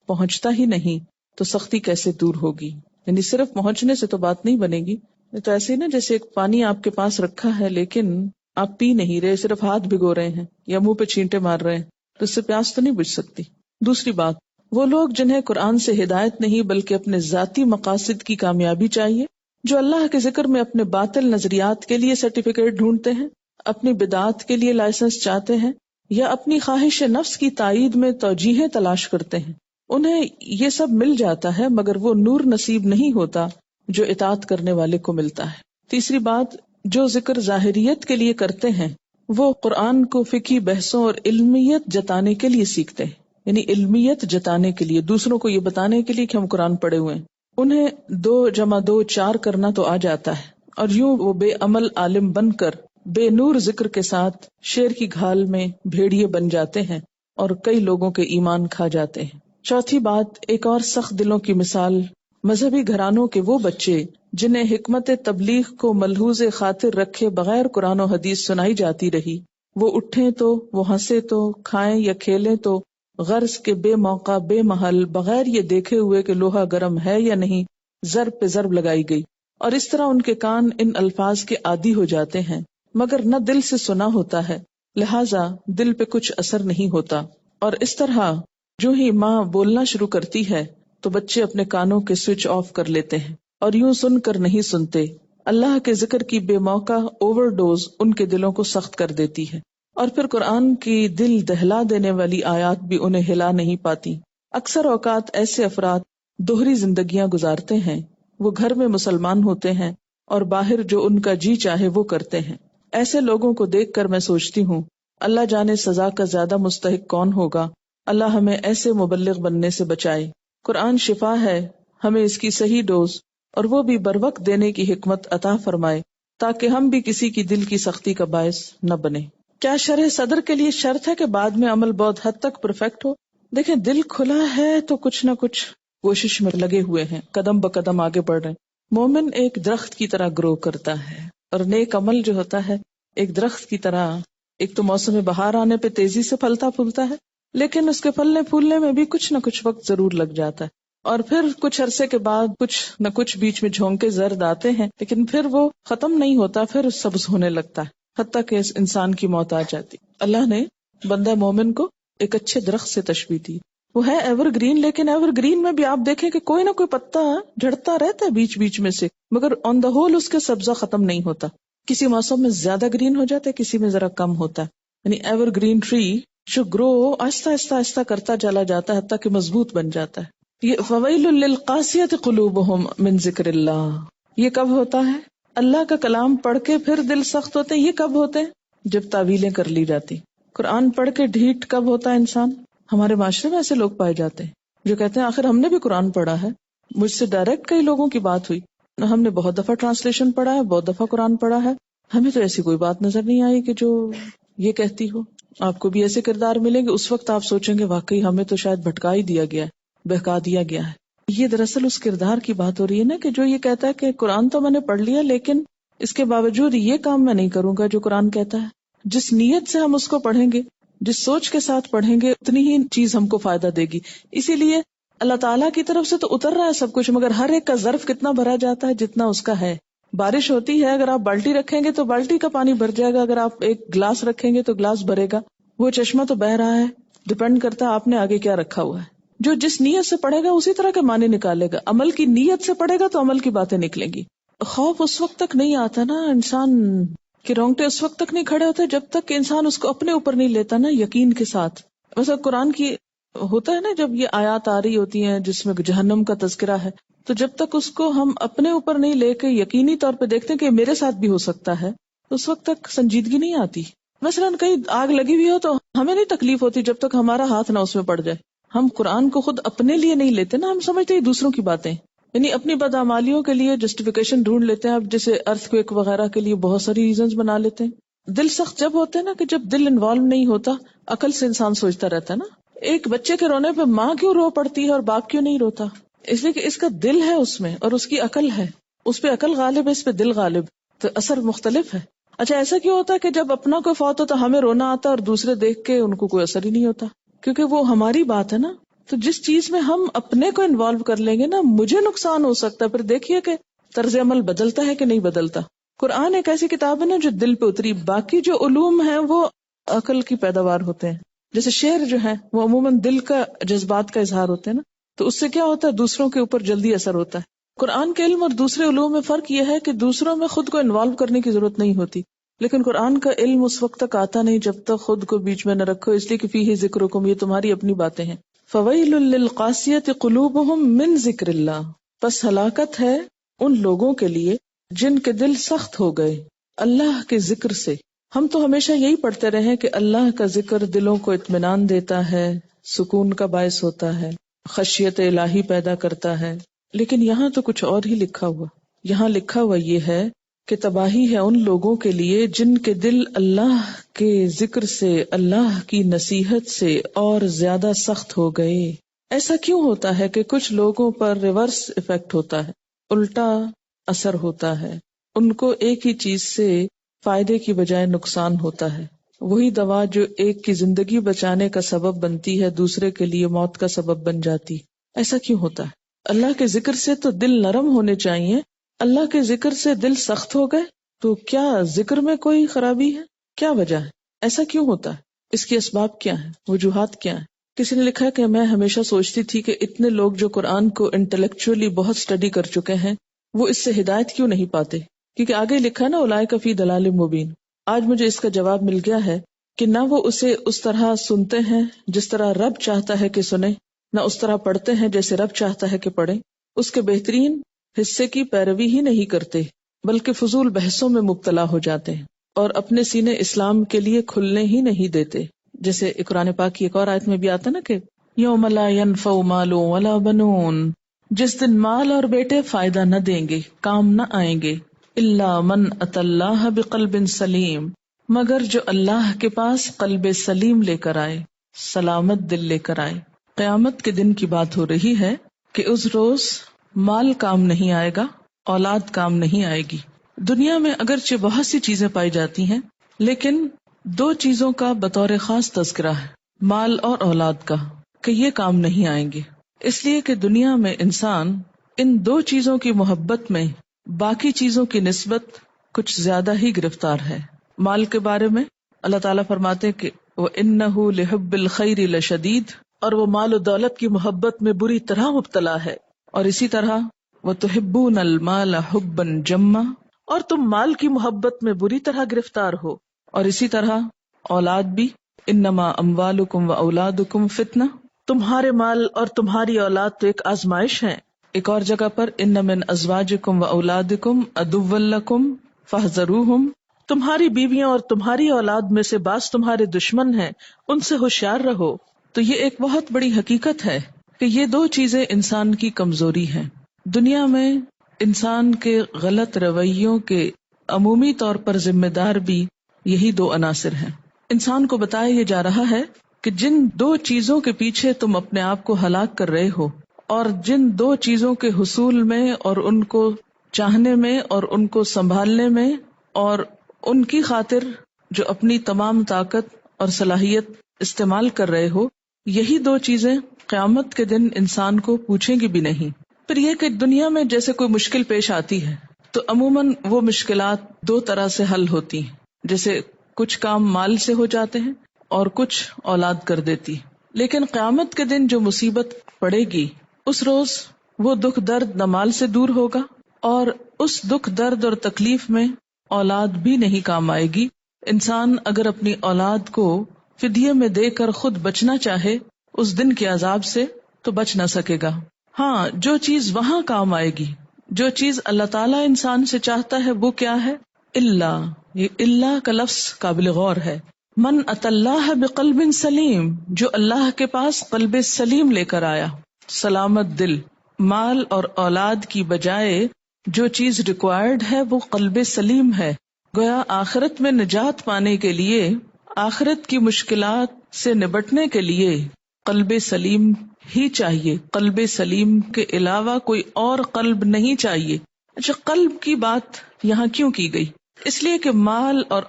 Speaker 1: پہنچتا ہی نہیں تو سختی کیسے دور ہوگی؟ یعنی صرف پہنچنے سے تو بات نہیں بنے گی. تو ایسے نا جیسے ایک پانی آپ کے پاس رکھا ہے لیکن آپ پی نہیں رہے، صرف ہاتھ بھگو رہے ہیں یا منہ پہ چھینٹے مار رہے ہیں، تو اس سے پیاس تو نہیں بجھ سکتی. دوسری بات، وہ لوگ جنہیں قرآن سے ہدایت نہیں بلکہ اپنے ذاتی مقاصد کی کامیابی چاہیے، جو اللہ کے ذکر میں اپنے باطل نظریات کے لیے سرٹیفکیٹ ڈھونڈتے ہیں، اپنی بدعات کے لیے لائسنس چاہتے ہیں، یا اپنی خواہش نفس کی تائید میں توجیہیں تلاش کرتے ہیں، انہیں یہ سب مل جاتا ہے مگر وہ نور نصیب نہیں ہوتا جو اطاعت کرنے والے کو ملتا ہے. تیسری بات، جو ذکر ظاہریت کے لیے کرتے ہیں وہ قرآن کو فقہی بحثوں اور علمیت جتانے کے لیے سیکھتے ہیں، یعنی علمیت جتانے کے لیے، دوسروں کو یہ بتانے کے لیے کہ ہم قرآن پڑھے ہوئے ہیں. انہیں 2+2=4 کرنا تو آ جاتا ہے، اور یوں وہ بے عمل عالم بن کر بے نور ذکر کے ساتھ شیر کی گھال میں بھیڑیے بن جاتے ہیں اور کئی لوگوں کے ایمان کھا جاتے ہیں۔ چوتھی بات، ایک اور سخت دلوں کی مثال مذہبی گھرانوں کے وہ بچے جنہیں حکمت تبلیغ کو ملحوظ خاطر رکھے بغیر قرآن و حدیث سنائی جاتی رہی، وہ اٹھیں تو، وہ ہنسے تو، کھائیں یا کھیلیں تو غرض کے بے موقع بے محل بغیر یہ دیکھے ہوئے کہ لوہا گرم ہے یا نہیں ضرب پہ ضرب لگائی گئی، اور اس طرح ان کے کان ان الفاظ کے عادی ہو جاتے ہیں مگر نہ دل سے سنا ہوتا ہے، لہذا دل پہ کچھ اثر نہیں ہوتا۔ اور اس طرح جو ہی ماں بولنا شروع کرتی ہے تو بچے اپنے کانوں کے سوئچ آف کر لیتے ہیں اور یوں سن کر نہیں سنتے۔ اللہ کے ذکر کی بے موقع اوور ڈوز ان کے دلوں کو سخت کر دیتی ہے، اور پھر قرآن کی دل دہلا دینے والی آیات بھی انہیں ہلا نہیں پاتی۔ اکثر اوقات ایسے افراد دوہری زندگیاں گزارتے ہیں، وہ گھر میں مسلمان ہوتے ہیں اور باہر جو ان کا جی چاہے وہ کرتے ہیں۔ ایسے لوگوں کو دیکھ کر میں سوچتی ہوں اللہ جانے سزا کا زیادہ مستحق کون ہوگا۔ اللہ ہمیں ایسے مبلغ بننے سے بچائے۔ قرآن شفا ہے، ہمیں اس کی صحیح ڈوز اور وہ بھی بروقت دینے کی حکمت عطا فرمائے تاکہ ہم بھی کسی کی دل کی سختی کا باعث نہ بنے۔ کیا شرح صدر کے لیے شرط ہے کہ بعد میں عمل بہت حد تک پرفیکٹ ہو؟ دیکھیں، دل کھلا ہے تو کچھ نہ کچھ کوشش میں لگے ہوئے ہیں، قدم بقدم آگے بڑھ رہے ہیں۔ مومن ایک درخت کی طرح گرو کرتا ہے، اور نیک عمل جو ہوتا ہے ایک درخت کی طرح، ایک تو موسم بہار آنے پہ تیزی سے پھلتا پھولتا ہے، لیکن اس کے پھلنے پھولنے میں بھی کچھ نہ کچھ وقت ضرور لگ جاتا ہے، اور پھر کچھ عرصے کے بعد کچھ نہ کچھ بیچ میں جھونکے زرد آتے ہیں، لیکن پھر وہ ختم نہیں ہوتا، پھر سبز ہونے لگتا ہے حتیٰ کہ اس انسان کی موت آ جاتی۔ اللہ نے بندہ مومن کو ایک اچھے درخت سے تشبیہ دی، وہ ہے ایور گرین، لیکن ایور گرین میں بھی آپ دیکھیں کہ کوئی نہ کوئی پتا جھڑتا رہتا ہے بیچ بیچ میں سے، مگر آن دا ہول اس کے سبزہ ختم نہیں ہوتا۔ کسی موسم میں زیادہ گرین ہو جاتا ہے، کسی میں ذرا کم ہوتا ہے، یعنی ایور گرین ٹری جو گرو آہستہ آہستہ آہستہ کرتا چلا جاتا ہے حتیٰ کہ مضبوط بن جاتا ہے۔ یہ فویل للقاسیۃ قلوبہم من ذکر اللہ، یہ کب ہوتا ہے؟ اللہ کا کلام پڑھ کے پھر دل سخت ہوتے ہیں، یہ کب ہوتے ہیں؟ جب تعویلیں کر لی جاتی۔ قرآن پڑھ کے ڈھیٹ کب ہوتا ہے انسان؟ ہمارے معاشرے میں ایسے لوگ پائے جاتے ہیں جو کہتے ہیں آخر ہم نے بھی قرآن پڑھا ہے۔ مجھ سے ڈائریکٹ کئی لوگوں کی بات ہوئی، ہم نے بہت دفعہ ٹرانسلیشن پڑھا ہے، بہت دفعہ قرآن پڑھا ہے، ہمیں تو ایسی کوئی بات نظر نہیں آئی کہ جو یہ کہتی ہو۔ آپ کو بھی ایسے کردار ملیں گے، اس وقت آپ سوچیں گے واقعی ہمیں تو شاید بھٹکا ہی دیا گیا ہے، بہکا دیا گیا ہے۔ یہ دراصل اس کردار کی بات ہو رہی ہے نا، کہ جو یہ کہتا ہے کہ قرآن تو میں نے پڑھ لیا لیکن اس کے باوجود یہ کام میں نہیں کروں گا جو قرآن کہتا ہے۔ جس نیت سے ہم اس کو پڑھیں گے، جس سوچ کے ساتھ پڑھیں گے، اتنی ہی چیز ہم کو فائدہ دے گی۔ اسی لیے اللہ تعالیٰ کی طرف سے تو اتر رہا ہے سب کچھ، مگر ہر ایک کا ظرف کتنا بھرا جاتا ہے جتنا اس کا ہے۔ بارش ہوتی ہے، اگر آپ بالٹی رکھیں گے تو بالٹی کا پانی بھر جائے گا، اگر آپ ایک گلاس رکھیں گے تو گلاس بھرے گا۔ وہ چشمہ تو بہہ رہا ہے، ڈپینڈ کرتا ہے آپ نے آگے کیا رکھا ہوا ہے۔ جو جس نیت سے پڑھے گا اسی طرح کے معنی نکالے گا۔ عمل کی نیت سے پڑھے گا تو عمل کی باتیں نکلیں گی۔ خوف اس وقت تک نہیں آتا نا انسان کے رونگٹے اس وقت تک نہیں کھڑے ہوتے جب تک کہ انسان اس کو اپنے اوپر نہیں لیتا نا یقین کے ساتھ۔ ویسے قرآن کی ہوتا ہے نا، جب یہ آیات آ رہی ہوتی ہیں جس میں جہنم کا تذکرہ ہے، تو جب تک اس کو ہم اپنے اوپر نہیں لے کے یقینی طور پہ دیکھتے ہیں کہ میرے ساتھ بھی ہو سکتا ہے، تو اس وقت تک سنجیدگی نہیں آتی۔ مثلاً کہیں آگ لگی ہوئی ہو تو ہمیں نہیں تکلیف ہوتی جب تک ہمارا ہاتھ نہ اس میں پڑ جائے۔ ہم قرآن کو خود اپنے لیے نہیں لیتے نا، ہم سمجھتے ہیں دوسروں کی باتیں، یعنی اپنی بدعمالیوں کے لیے جسٹیفیکیشن ڈھونڈ لیتے ہیں۔ اب جیسے ارتھ کویک وغیرہ کے لیے بہت ساری ریزنز بنا لیتے ہیں۔ دل سخت جب ہوتے ہیں نا، کہ جب دل انوالو نہیں ہوتا، عقل سے انسان سوچتا رہتا ہے نا، ایک بچے کے رونے پہ ماں کیوں رو پڑتی ہے اور باپ کیوں نہیں روتا؟ اس لیے کہ اس کا دل ہے اس میں اور اس کی عقل ہے، اس پہ عقل غالب ہے، اس پہ دل غالب، تو اثر مختلف ہے۔ اچھا ایسا کیوں ہوتا ہے کہ جب اپنا کوئی فوت ہوتا ہمیں رونا آتا ہے اور دوسرے دیکھ کے ان کو کوئی اثر ہی نہیں ہوتا؟ کیونکہ وہ ہماری بات ہے نا۔ تو جس چیز میں ہم اپنے کو انوالو کر لیں گے نا، مجھے نقصان ہو سکتا ہے، پھر دیکھیے کہ طرز عمل بدلتا ہے کہ نہیں بدلتا۔ قرآن ایک ایسی کتاب ہے نا جو دل پہ اتری، باقی جو علوم ہیں وہ عقل کی پیداوار ہوتے ہیں۔ جیسے شعر جو ہے وہ عموماً دل کا جذبات کا اظہار ہوتے ہیں نا، تو اس سے کیا ہوتا ہے، دوسروں کے اوپر جلدی اثر ہوتا ہے۔ قرآن کے علم اور دوسرے علوم میں فرق یہ ہے کہ دوسروں میں خود کو انوالو کرنے کی ضرورت نہیں ہوتی، لیکن قرآن کا علم اس وقت تک آتا نہیں جب تک خود کو بیچ میں نہ رکھو، اس لیے کہ فیہ ذکرکم، یہ تمہاری اپنی باتیں ہیں۔ فویل للقاسیۃ قلوبہم من ذکر اللہ، پس ہلاکت ہے ان لوگوں کے لیے جن کے دل سخت ہو گئے اللہ کے ذکر سے۔ ہم تو ہمیشہ یہی پڑھتے رہے کہ اللہ کا ذکر دلوں کو اطمینان دیتا ہے، سکون کا باعث ہوتا ہے، خشیت الہی پیدا کرتا ہے، لیکن یہاں تو کچھ اور ہی لکھا ہوا. یہاں لکھا ہوا یہ ہے کہ تباہی ہے ان لوگوں کے لیے جن کے دل اللہ کے ذکر سے، اللہ کی نصیحت سے اور زیادہ سخت ہو گئے. ایسا کیوں ہوتا ہے کہ کچھ لوگوں پر ریورس ایفیکٹ ہوتا ہے، الٹا اثر ہوتا ہے. ان کو ایک ہی چیز سے فائدے کی بجائے نقصان ہوتا ہے. وہی دوا جو ایک کی زندگی بچانے کا سبب بنتی ہے دوسرے کے لیے موت کا سبب بن جاتی. ایسا کیوں ہوتا ہے؟ اللہ کے ذکر سے تو دل نرم ہونے چاہیے، اللہ کے ذکر سے دل سخت ہو گئے. تو کیا ذکر میں کوئی خرابی ہے؟ کیا وجہ ہے؟ ایسا کیوں ہوتا ہے؟ اس کی اسباب کیا ہیں؟ وجوہات کیا ہیں؟ کسی نے لکھا کہ میں ہمیشہ سوچتی تھی کہ اتنے لوگ جو قرآن کو انٹلیکچولی بہت اسٹڈی کر چکے ہیں وہ اس سے ہدایت کیوں نہیں پاتے؟ کیونکہ آگے لکھا نا اولئک فی ضلال مبین. آج مجھے اس کا جواب مل گیا ہے کہ نہ وہ اسے اس طرح سنتے ہیں جس طرح رب چاہتا ہے کہ سنیں، نہ اس طرح پڑھتے ہیں جیسے رب چاہتا ہے کہ پڑھیں. اس کے بہترین حصے کی پیروی ہی نہیں کرتے بلکہ فضول بحثوں میں مبتلا ہو جاتے ہیں اور اپنے سینے اسلام کے لیے کھلنے ہی نہیں دیتے. جیسے قرآن پاک کی ایک اور آیت میں بھی آتا نا کہ یوم لا ینفع مال ولا بنون، جس دن مال اور بیٹے فائدہ نہ دیں گے، کام نہ آئیں گے، الا من اتى اللہ بقلب سلیم، مگر جو اللہ کے پاس قلب سلیم لے کر آئے، سلامت دل لے کر آئے. قیامت کے دن کی بات ہو رہی ہے کہ اس روز مال کام نہیں آئے گا، اولاد کام نہیں آئے گی. دنیا میں اگرچہ بہت سی چیزیں پائی جاتی ہیں لیکن دو چیزوں کا بطور خاص تذکرہ ہے، مال اور اولاد کا، کہ یہ کام نہیں آئیں گے. اس لیے کہ دنیا میں انسان ان دو چیزوں کی محبت میں باقی چیزوں کی نسبت کچھ زیادہ ہی گرفتار ہے. مال کے بارے میں اللہ تعالیٰ فرماتے ہیں کہ وَإِنَّهُ لِحُبِّ الْخَيْرِ لَشَدِيدٌ، اور وہ مال و دولت کی محبت میں بری طرح مبتلا ہے. اور اسی طرح وَتُحِبُّونَ الْمَالَ حُبًّا جَمًّا، اور تم مال کی محبت میں بری طرح گرفتار ہو. اور اسی طرح اولاد بھی، انما اموالکم و اولادکم فتنہ، تمہارے مال اور تمہاری اولاد تو ایک آزمائش ہے. ایک اور جگہ پر ان من ازواجکم و اولادکم عدوا لکم فاحذروہم، تمہاری بیویاں اور تمہاری اولاد میں سے بعض تمہارے دشمن ہیں، ان سے ہوشیار رہو. تو یہ ایک بہت بڑی حقیقت ہے کہ یہ دو چیزیں انسان کی کمزوری ہیں. دنیا میں انسان کے غلط رویوں کے عمومی طور پر ذمہ دار بھی یہی دو عناصر ہیں. انسان کو بتایا یہ جا رہا ہے کہ جن دو چیزوں کے پیچھے تم اپنے آپ کو ہلاک کر رہے ہو، اور جن دو چیزوں کے حصول میں اور ان کو چاہنے میں اور ان کو سنبھالنے میں اور ان کی خاطر جو اپنی تمام طاقت اور صلاحیت استعمال کر رہے ہو، یہی دو چیزیں قیامت کے دن انسان کو پوچھیں گی بھی نہیں. پھر یہ کہ دنیا میں جیسے کوئی مشکل پیش آتی ہے تو عموماً وہ مشکلات دو طرح سے حل ہوتی ہیں. جیسے کچھ کام مال سے ہو جاتے ہیں اور کچھ اولاد کر دیتی. لیکن قیامت کے دن جو مصیبت پڑے گی، اس روز وہ دکھ درد نہ مال سے دور ہوگا، اور اس دکھ درد اور تکلیف میں اولاد بھی نہیں کام آئے گی. انسان اگر اپنی اولاد کو فدیے میں دے کر خود بچنا چاہے اس دن کے عذاب سے تو بچ نہ سکے گا. ہاں، جو چیز وہاں کام آئے گی، جو چیز اللہ تعالیٰ انسان سے چاہتا ہے، وہ کیا ہے؟ اللہ. یہ اللہ کا لفظ قابل غور ہے. من اتی اللہ بقلب سلیم، جو اللہ کے پاس قلب سلیم لے کر آیا، سلامت دل. مال اور اولاد کی بجائے جو چیز ریکوائرڈ ہے وہ قلب سلیم ہے. گویا آخرت میں نجات پانے کے لیے، آخرت کی مشکلات سے نبٹنے کے لیے قلب سلیم ہی چاہیے. قلب سلیم کے علاوہ کوئی اور قلب نہیں چاہیے. اچھا، قلب کی بات یہاں کیوں کی گئی؟ اس لیے کہ مال اور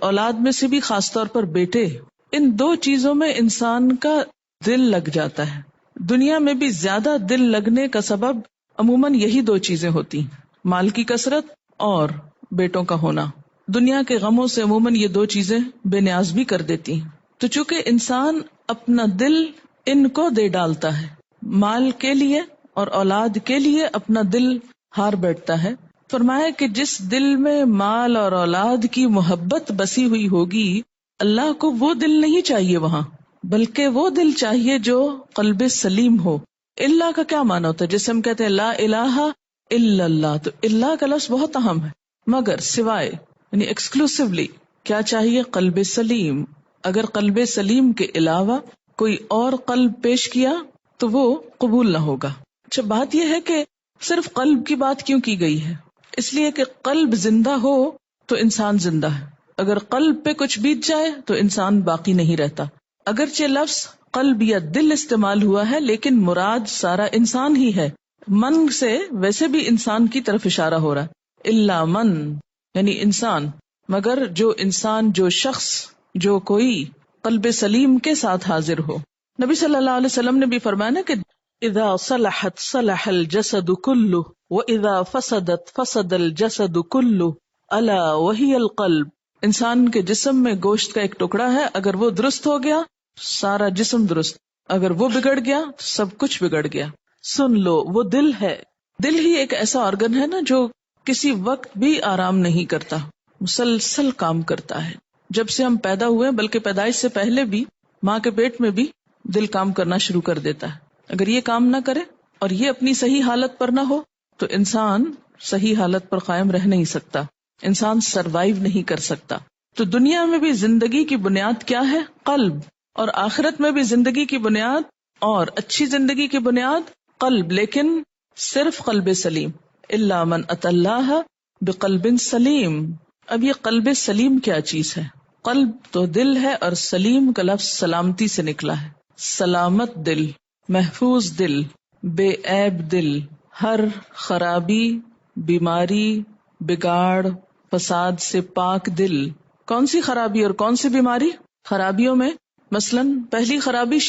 Speaker 1: اولاد میں سے بھی خاص طور پر بیٹے، ان دو چیزوں میں انسان کا دل لگ جاتا ہے. دنیا میں بھی زیادہ دل لگنے کا سبب عموماً یہی دو چیزیں ہوتی ہیں، مال کی کثرت اور بیٹوں کا ہونا. دنیا کے غموں سے عموماً یہ دو چیزیں بے نیاز بھی کر دیتی ہیں. تو چونکہ انسان اپنا دل ان کو دے ڈالتا ہے، مال کے لیے اور اولاد کے لیے اپنا دل ہار بیٹھتا ہے. فرمایا کہ جس دل میں مال اور اولاد کی محبت بسی ہوئی ہوگی، اللہ کو وہ دل نہیں چاہیے وہاں، بلکہ وہ دل چاہیے جو قلب سلیم ہو. اللہ کا کیا معنی ہوتا ہے؟ جیسے ہم کہتے ہیں لا الہ الا اللہ، تو اللہ کا لفظ بہت اہم ہے، مگر سوائے یعنی ایکسکلوسیولی کیا چاہیے؟ قلب سلیم. اگر قلب سلیم کے علاوہ کوئی اور قلب پیش کیا تو وہ قبول نہ ہوگا. اچھا بات یہ ہے کہ صرف قلب کی بات کیوں کی گئی ہے؟ اس لیے کہ قلب زندہ ہو تو انسان زندہ ہے، اگر قلب پہ کچھ بیت جائے تو انسان باقی نہیں رہتا. اگرچہ لفظ قلب یا دل استعمال ہوا ہے لیکن مراد سارا انسان ہی ہے. من سے ویسے بھی انسان کی طرف اشارہ ہو رہا ہے، الا من یعنی انسان، مگر جو انسان، جو شخص، جو کوئی قلب سلیم کے ساتھ حاضر ہو. نبی صلی اللہ علیہ وسلم نے بھی فرمایا نا کہ اذا صلحت صلح الجسد كله واذا فسدت فسد الجسد كله الا وهي القلب. انسان کے جسم میں گوشت کا ایک ٹکڑا ہے، اگر وہ درست ہو گیا سارا جسم درست، اگر وہ بگڑ گیا تو سب کچھ بگڑ گیا. سن لو، وہ دل ہے. دل ہی ایک ایسا آرگن ہے نا جو کسی وقت بھی آرام نہیں کرتا، مسلسل کام کرتا ہے. جب سے ہم پیدا ہوئے بلکہ پیدائش سے پہلے بھی ماں کے پیٹ میں بھی دل کام کرنا شروع کر دیتا ہے. اگر یہ کام نہ کرے اور یہ اپنی صحیح حالت پر نہ ہو تو انسان صحیح حالت پر قائم رہ نہیں سکتا، انسان سروائیو نہیں کر سکتا. تو دنیا میں بھی زندگی کی بنیاد کیا ہے؟ قلب. اور آخرت میں بھی زندگی کی بنیاد اور اچھی زندگی کی بنیاد قلب، لیکن صرف قلب سلیم. الا من اتى الله بقلب سلیم. اب یہ قلب سلیم کیا چیز ہے؟ قلب تو دل ہے اور سلیم کا لفظ سلامتی سے نکلا ہے. سلامت دل، محفوظ دل، بے عیب دل، ہر خرابی، بیماری، بگاڑ، فساد سے پاک دل. کون سی خرابی اور کون سی بیماری؟ خرابیوں میں مثلاً پہلی خرابی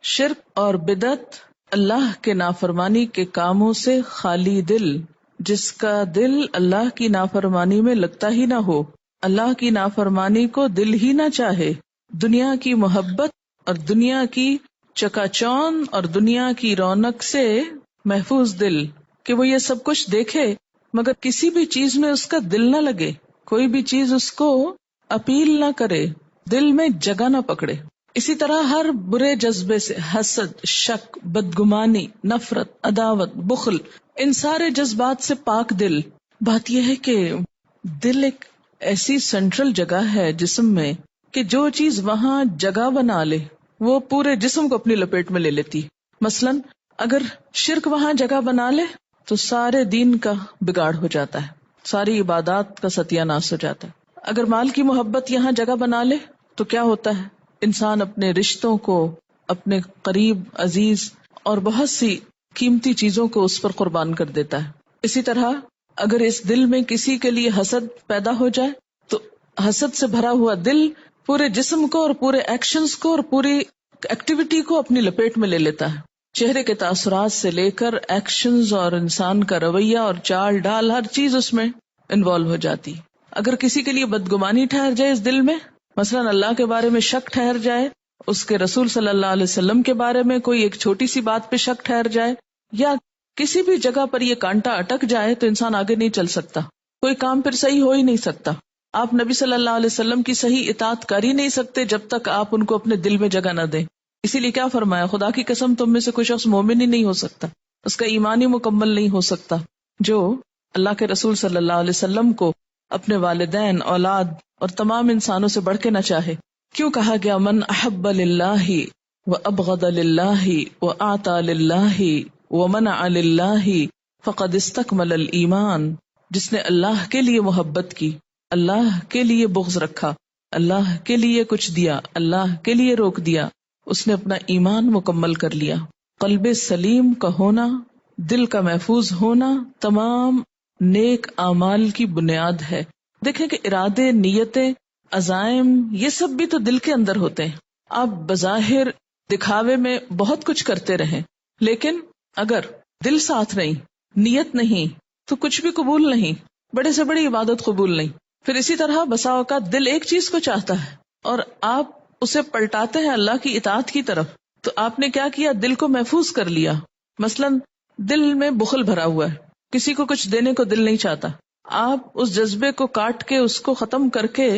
Speaker 1: شرک اور بدعت، اللہ کے نافرمانی کے کاموں سے خالی دل. جس کا دل اللہ کی نافرمانی میں لگتا ہی نہ ہو، اللہ کی نافرمانی کو دل ہی نہ چاہے، دنیا کی محبت اور دنیا کی چکا چوند اور دنیا کی رونق سے محفوظ دل، کہ وہ یہ سب کچھ دیکھے مگر کسی بھی چیز میں اس کا دل نہ لگے، کوئی بھی چیز اس کو اپیل نہ کرے، دل میں جگہ نہ پکڑے. اسی طرح ہر برے جذبے سے، حسد، شک، بدگمانی، نفرت، عداوت، بخل، ان سارے جذبات سے پاک دل. بات یہ ہے کہ دل ایک ایسی سینٹرل جگہ ہے جسم میں کہ جو چیز وہاں جگہ بنا لے وہ پورے جسم کو اپنی لپیٹ میں لے لیتی. مثلاً اگر شرک وہاں جگہ بنا لے تو سارے دین کا بگاڑ ہو جاتا ہے، ساری عبادات کا ستیہ ناش ہو جاتا ہے. اگر مال کی محبت یہاں جگہ بنا لے تو کیا ہوتا ہے؟ انسان اپنے رشتوں کو، اپنے قریب عزیز اور بہت سی قیمتی چیزوں کو اس پر قربان کر دیتا ہے. اسی طرح اگر اس دل میں کسی کے لیے حسد پیدا ہو جائے تو حسد سے بھرا ہوا دل پورے جسم کو اور پورے ایکشنز کو اور پوری ایکٹیویٹی کو اپنی لپیٹ میں لے لیتا ہے. چہرے کے تاثرات سے لے کر ایکشنز اور انسان کا رویہ اور چال ڈال، ہر چیز اس میں انوالو ہو جاتی. اگر کسی کے لیے بدگمانی ٹھہر جائے اس دل میں، مثلاً اللہ کے بارے میں شک ٹھہر جائے، اس کے رسول صلی اللہ علیہ وسلم کے بارے میں کوئی ایک چھوٹی سی بات پہ شک ٹھہر جائے، یا کسی بھی جگہ پر یہ کانٹا اٹک جائے تو انسان آگے نہیں چل سکتا، کوئی کام پھر صحیح ہو ہی نہیں سکتا. آپ نبی صلی اللہ علیہ وسلم کی صحیح اطاعت کر ہی نہیں سکتے جب تک آپ ان کو اپنے دل میں جگہ نہ دیں. اسی لیے کیا فرمایا؟ خدا کی قسم تم میں سے کوئی شخص مومن ہی نہیں ہو سکتا، اس کا ایمان ہی مکمل نہیں ہو سکتا جو اللہ کے رسول صلی اللہ علیہ وسلم کو اپنے والدین، اولاد اور تمام انسانوں سے بڑھ کے نہ چاہے. کیوں کہا گیا من احب للہ وابغض للہ واعطى للہ ومنع للہ فقد استکمل الایمان. جس نے اللہ کے لیے محبت کی، اللہ کے لیے بغض رکھا، اللہ کے لیے کچھ دیا، اللہ کے لیے روک دیا، اس نے اپنا ایمان مکمل کر لیا. قلب سلیم کا ہونا، دل کا محفوظ ہونا تمام نیک اعمال کی بنیاد ہے. دیکھیں کہ ارادے، نیتیں، عزائم، یہ سب بھی تو دل کے اندر ہوتے ہیں. آپ بظاہر دکھاوے میں بہت کچھ کرتے رہیں لیکن اگر دل ساتھ نہیں، نیت نہیں تو کچھ بھی قبول نہیں، بڑے سے بڑی عبادت قبول نہیں. پھر اسی طرح بسا اوقات دل ایک چیز کو چاہتا ہے اور آپ اسے پلٹاتے ہیں اللہ کی اطاعت کی طرف، تو آپ نے کیا کیا؟ دل کو محفوظ کر لیا. مثلاً دل میں بخل بھرا ہوا ہے، کسی کو کچھ دینے کو دل نہیں چاہتا، آپ اس جذبے کو کاٹ کے، اس کو ختم کر کے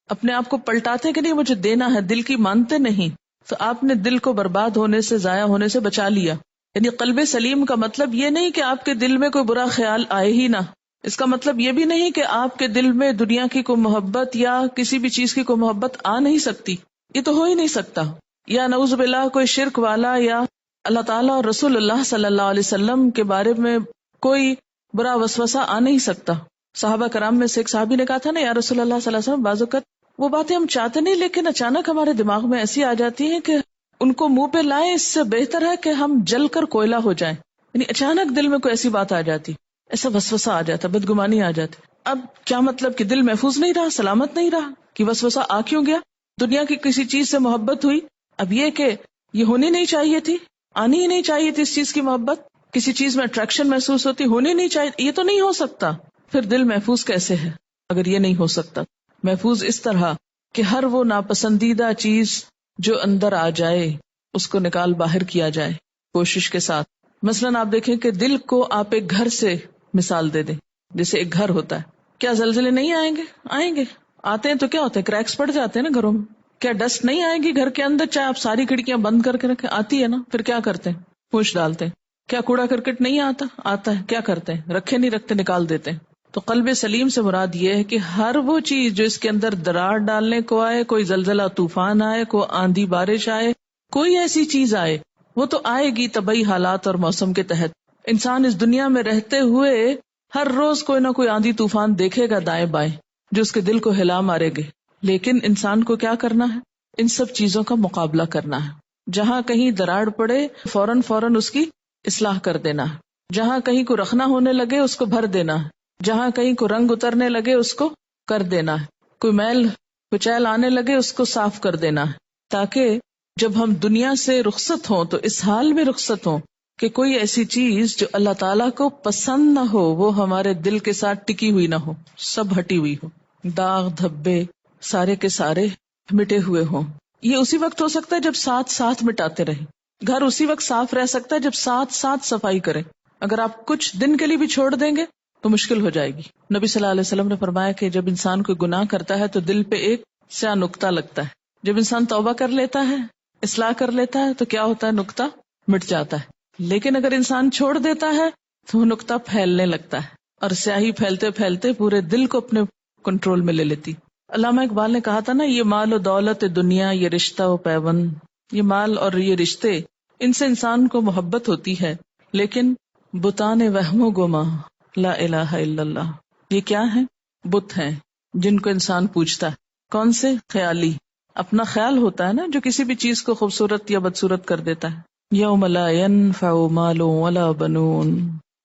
Speaker 1: اپنے آپ کو پلٹاتے کہ نہیں مجھے دینا ہے، دل کی مانتے نہیں، تو آپ نے دل کو برباد ہونے سے، ضائع ہونے سے بچا لیا. یعنی قلب سلیم کا مطلب یہ نہیں کہ آپ کے دل میں کوئی برا خیال آئے ہی نہ، اس کا مطلب یہ بھی نہیں کہ آپ کے دل میں دنیا کی کوئی محبت یا کسی بھی چیز کی کوئی محبت آ نہیں سکتی، یہ تو ہو ہی نہیں سکتا. یا نعوذ باللہ کوئی شرک والا یا اللہ تعالیٰ اور رسول اللہ صلی اللہ علیہ وسلم کے بارے میں کوئی برا وسوسہ آ نہیں سکتا. صحابہ کرام میں سے ایک صحابی نے کہا تھا نا یا رسول اللہ صلی اللہ علیہ وسلم، بعض اوقات وہ باتیں ہم چاہتے نہیں لیکن اچانک ہمارے دماغ میں ایسی آ جاتی ہیں کہ ان کو منہ پہ لائیں، اس سے بہتر ہے کہ ہم جل کر کوئلہ ہو جائیں. یعنی اچانک دل میں کوئی ایسی بات آ جاتی، ایسا وسوسہ آ جاتا، بدگمانی آ جاتی. اب کیا مطلب کہ دل محفوظ نہیں رہا، سلامت نہیں رہا، کہ وسوسہ آ کیوں گیا؟ دنیا کی کسی چیز سے محبت ہوئی، اب یہ کہ یہ ہونی نہیں چاہیے تھی، آنی ہی نہیں چاہیے تھی اس چیز کی محبت، کسی چیز میں اٹریکشن محسوس ہوتی، ہونی نہیں چاہیے، یہ تو نہیں ہو سکتا. پھر دل محفوظ کیسے ہے اگر یہ نہیں ہو سکتا؟ محفوظ اس طرح کہ ہر وہ ناپسندیدہ چیز جو اندر آ جائے اس کو نکال باہر کیا جائے کوشش کے ساتھ. مثلاً آپ دیکھیں کہ دل کو آپ ایک گھر سے مثال دے دیں، جیسے ایک گھر ہوتا ہے. کیا زلزلے نہیں آئیں گے؟ آئیں گے. آتے ہیں تو کیا ہوتے ہیں؟ کریکس پڑ جاتے ہیں نا گھروں میں. کیا ڈسٹ نہیں آئے گی گھر کے اندر چاہے آپ ساری کھڑکیاں بند کر کے رکھیں؟ آتی ہے نا. پھر کیا کرتے ہیں؟ پوچھ ڈالتے ہیں. کیا کوڑا کرکٹ نہیں آتا؟ آتا ہے. کیا کرتے ہیں؟ رکھے نہیں رکھتے، نکال دیتے ہیں. تو قلب سلیم سے مراد یہ ہے کہ ہر وہ چیز جو اس کے اندر دراڑ ڈالنے کو آئے، کوئی زلزلہ طوفان آئے، کوئی آندھی بارش آئے، کوئی ایسی چیز آئے، وہ تو آئے گی طبعی حالات اور موسم کے تحت. انسان اس دنیا میں رہتے ہوئے ہر روز کوئی نہ کوئی آندھی طوفان دیکھے گا دائیں بائیں جو اس کے دل کو ہلا مارے گے. لیکن انسان کو کیا کرنا ہے؟ ان سب چیزوں کا مقابلہ کرنا ہے. جہاں کہیں دراڑ پڑے فوراً اس کی اصلاح کر دینا ہے. جہاں کہیں کو رخنا ہونے لگے اس کو بھر دینا ہے. جہاں کہیں کو رنگ اترنے لگے اس کو کر دینا ہے. کوئی میل کچیل آنے لگے اس کو صاف کر دینا ہے، تاکہ جب ہم دنیا سے رخصت ہوں تو اس حال میں رخصت ہوں کہ کوئی ایسی چیز جو اللہ تعالیٰ کو پسند نہ ہو وہ ہمارے دل کے ساتھ ٹکی ہوئی نہ ہو، سب ہٹی ہوئی ہو، داغ دھبے سارے کے سارے مٹے ہوئے ہوں. یہ اسی وقت ہو سکتا ہے جب ساتھ مٹاتے رہیں. گھر اسی وقت صاف رہ سکتا ہے جب ساتھ صفائی کریں. اگر آپ کچھ دن کے لیے بھی چھوڑ دیں گے تو مشکل ہو جائے گی. نبی صلی اللہ علیہ وسلم نے فرمایا کہ جب انسان کوئی گناہ کرتا ہے تو دل پہ ایک سیاہ نقطہ لگتا ہے. جب انسان توبہ کر لیتا ہے، اصلاح کر لیتا ہے تو کیا ہوتا ہے؟ نقطہ مٹ جاتا ہے. لیکن اگر انسان چھوڑ دیتا ہے تو وہ نقطہ پھیلنے لگتا ہے اور سیاہی پھیلتے پھیلتے پورے دل کو اپنے کنٹرول میں لے لیتی. علامہ اقبال نے کہا تھا نا، یہ مال و دولت دنیا، یہ رشتہ و پیوند، یہ مال اور یہ رشتے، ان سے انسان کو محبت ہوتی ہے، لیکن بتان وہم و گما لا الہ الا اللہ، یہ کیا ہیں؟ بت ہیں جن کو انسان پوجتا ہے. کون سے؟ خیالی. اپنا خیال ہوتا ہے نا جو کسی بھی چیز کو خوبصورت یا بدصورت کر دیتا ہے. یوم لا ينفع مال ولا بنون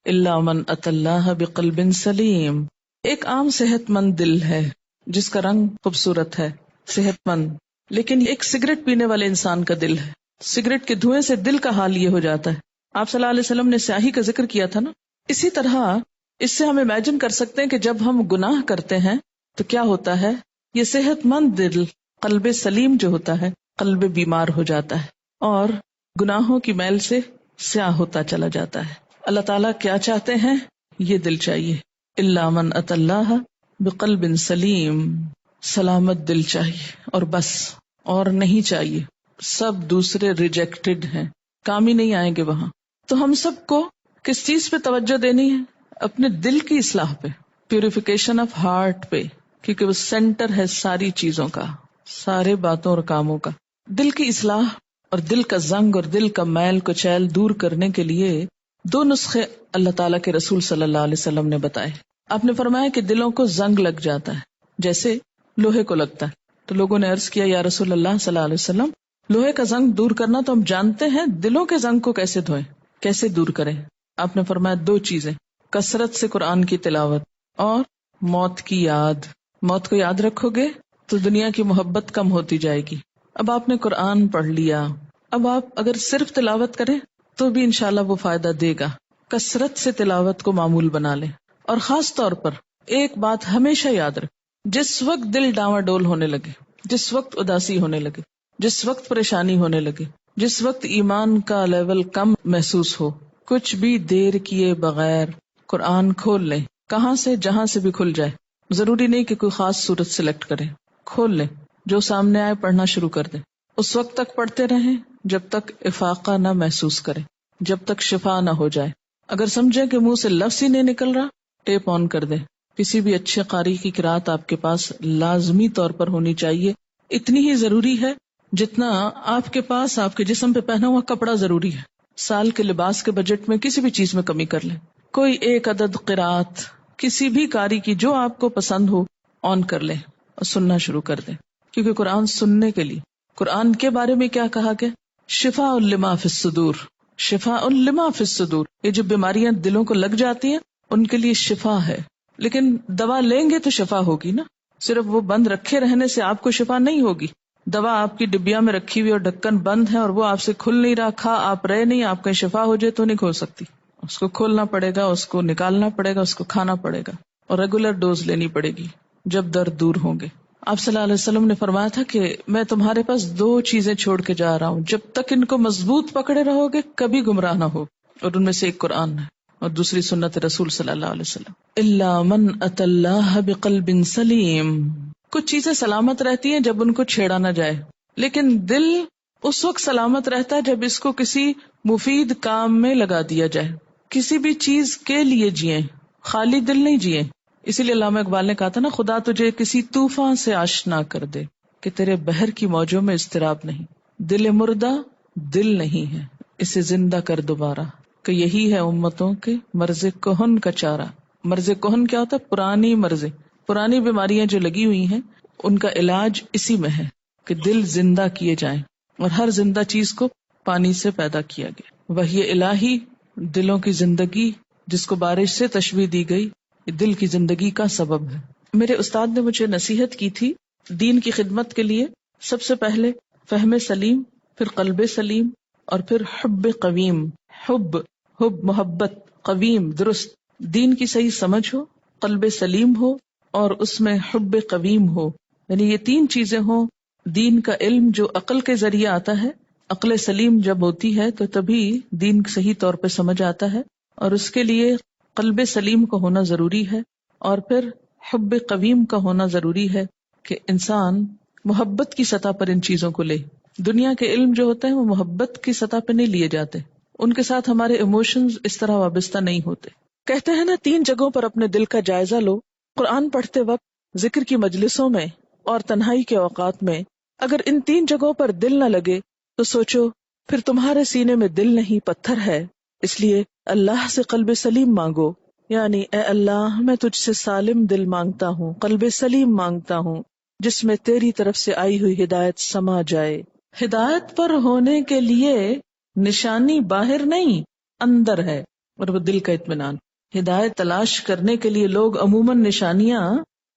Speaker 1: الا من اتى اللہ بقلب سلیم. ایک عام صحت مند دل ہے جس کا رنگ خوبصورت ہے، صحت مند، لیکن ایک سگریٹ پینے والے انسان کا دل ہے، سگریٹ کے دھوئیں سے دل کا حال یہ ہو جاتا ہے. آپ صلی اللہ علیہ وسلم نے سیاہی کا ذکر کیا تھا نا. اسی طرح اس سے ہم امیجن کر سکتے ہیں کہ جب ہم گناہ کرتے ہیں تو کیا ہوتا ہے. یہ صحت مند دل، قلب سلیم جو ہوتا ہے، قلب بیمار ہو جاتا ہے اور گناہوں کی میل سے سیاہ ہوتا چلا جاتا ہے. اللہ تعالیٰ کیا چاہتے ہیں؟ یہ دل چاہیے. الا من اتى اللہ بقلب سلیم، سلامت دل چاہیے اور بس، اور نہیں چاہیے. سب دوسرے ریجیکٹڈ ہیں، کام ہی نہیں آئیں گے وہاں. تو ہم سب کو کس چیز پہ توجہ دینی ہے؟ اپنے دل کی اصلاح پہ، پیوریفیکیشن آف ہارٹ پہ، کیونکہ وہ سینٹر ہے ساری چیزوں کا، سارے باتوں اور کاموں کا. دل کی اصلاح اور دل کا زنگ اور دل کا میل کچیل دور کرنے کے لیے 2 نسخے اللہ تعالیٰ کے رسول صلی اللہ علیہ وسلم نے بتائے. آپ نے فرمایا کہ دلوں کو زنگ لگ جاتا ہے جیسے لوہے کو لگتا ہے. تو لوگوں نے عرض کیا یا رسول اللہ صلی اللہ علیہ وسلم، لوہے کا زنگ دور کرنا تو ہم جانتے ہیں، دلوں کے زنگ کو کیسے دھوئیں، کیسے دور کریں؟ آپ نے فرمایا 2 چیزیں، کثرت سے قرآن کی تلاوت اور موت کی یاد. موت کو یاد رکھو گے تو دنیا کی محبت کم ہوتی جائے گی. اب آپ نے قرآن پڑھ لیا، اب آپ اگر صرف تلاوت کریں تو بھی انشاءاللہ وہ فائدہ دے گا. کثرت سے تلاوت کو معمول بنا لیں. اور خاص طور پر ایک بات ہمیشہ یاد رکھ، جس وقت دل ڈاواں ڈول ہونے لگے، جس وقت اداسی ہونے لگے، جس وقت پریشانی ہونے لگے، جس وقت ایمان کا لیول کم محسوس ہو، کچھ بھی دیر کیے بغیر قرآن کھول لیں. کہاں سے؟ جہاں سے بھی کھل جائے. ضروری نہیں کہ کوئی خاص صورت سلیکٹ کریں، کھول لیں، جو سامنے آئے پڑھنا شروع کر دیں. اس وقت تک پڑھتے رہیں جب تک افاقہ نہ محسوس کریں، جب تک شفا نہ ہو جائے. اگر سمجھیں کہ منہ سے لفظ ہی نہیں نکل رہا، ٹیپ آن کر دیں. کسی بھی اچھے قاری کی قرات آپ کے پاس لازمی طور پر ہونی چاہیے. اتنی ہی ضروری ہے جتنا آپ کے پاس آپ کے جسم پہ پہنا ہوا کپڑا ضروری ہے. سال کے لباس کے بجٹ میں کسی بھی چیز میں کمی کر لیں. کوئی ایک عدد قرات کسی بھی قاری کی جو آپ کو پسند ہو آن کر لیں اور سننا شروع کر دیں، کیونکہ قرآن سننے کے لیے. قرآن کے بارے میں کیا کہا گیا؟ شفاء لما فی الصدور، شفاء لما فی الصدور. یہ جو بیماریاں دلوں کو لگ جاتی ہیں ان کے لیے شفا ہے. لیکن دوا لیں گے تو شفا ہوگی نا، صرف وہ بند رکھے رہنے سے آپ کو شفا نہیں ہوگی. دوا آپ کی ڈبیا میں رکھی ہوئی اور ڈھکن بند ہے اور وہ آپ سے کھل نہیں رہا، کھا آپ رہے نہیں، آپ کہیں شفا ہو جائے تو نہیں کھول سکتی. اس کو کھولنا پڑے گا، اس کو نکالنا پڑے گا، اس کو کھانا پڑے گا اور ریگولر ڈوز لینی پڑے گی جب درد دور ہوں گے. آپ صلی اللہ علیہ وسلم نے فرمایا تھا کہ میں تمہارے پاس 2 چیزیں چھوڑ کے جا رہا ہوں، جب تک ان کو مضبوط پکڑے رہو گے کبھی گمراہ نہ ہو. اور ان میں سے ایک قرآن ہے اور دوسری سنت رسول صلی اللہ علیہ وسلم. الا من اتى الله بقلب سلیم. کچھ چیزیں سلامت رہتی ہیں جب ان کو چھیڑا نہ جائے، لیکن دل اس وقت سلامت رہتا ہے جب اس کو کسی مفید کام میں لگا دیا جائے. کسی بھی چیز کے لیے جئیں، خالی دل نہیں جئیں. اسی لیے علامہ اقبال نے کہا تھا نا، خدا تجھے کسی طوفان سے آشنا کر دے کہ تیرے بحر کی موجوں میں اضطراب نہیں. دل مردہ دل نہیں ہے، اسے زندہ کر دوبارہ، کہ یہی ہے امتوں کے مرض کہن کا چارہ. مرض کہن کیا ہوتا ہے؟ پرانی مرضیں، پرانی بیماریاں جو لگی ہوئی ہیں ان کا علاج اسی میں ہے کہ دل زندہ کیے جائیں. اور ہر زندہ چیز کو پانی سے پیدا کیا گیا. وحی الہی دلوں کی زندگی جس کو بارش سے تشبیہ دی گئی، دل کی زندگی کا سبب ہے. میرے استاد نے مجھے نصیحت کی تھی دین کی خدمت کے لیے، سب سے پہلے فہم سلیم، پھر قلب سلیم، اور پھر حب قویم. حب محبت، قویم درست، دین کی صحیح سمجھ ہو، قلب سلیم ہو اور اس میں حب قویم ہو. یعنی یہ 3 چیزیں ہوں. دین کا علم جو عقل کے ذریعے آتا ہے، عقل سلیم جب ہوتی ہے تو تبھی دین صحیح طور پہ سمجھ آتا ہے، اور اس کے لیے قلب سلیم کا ہونا ضروری ہے، اور پھر حب قویم کا ہونا ضروری ہے کہ انسان محبت کی سطح پر ان چیزوں کو لے. دنیا کے علم جو ہوتے ہیں وہ محبت کی سطح پہ نہیں لیے جاتے، ان کے ساتھ ہمارے ایموشنز اس طرح وابستہ نہیں ہوتے. کہتے ہیں نا 3 جگہوں پر اپنے دل کا جائزہ لو. قرآن پڑھتے وقت، ذکر کی مجلسوں میں اور تنہائی کے اوقات میں. اگر ان 3 جگہوں پر دل نہ لگے تو سوچو پھر تمہارے سینے میں دل نہیں پتھر ہے. اس لیے اللہ سے قلب سلیم مانگو، یعنی اے اللہ میں تجھ سے سالم دل مانگتا ہوں، قلب سلیم مانگتا ہوں جس میں تیری طرف سے آئی ہوئی ہدایت سما جائے. ہدایت پر ہونے کے لیے نشانی باہر نہیں اندر ہے، اور وہ دل کا اطمینان. ہدایت تلاش کرنے کے لیے لوگ عموماً نشانیاں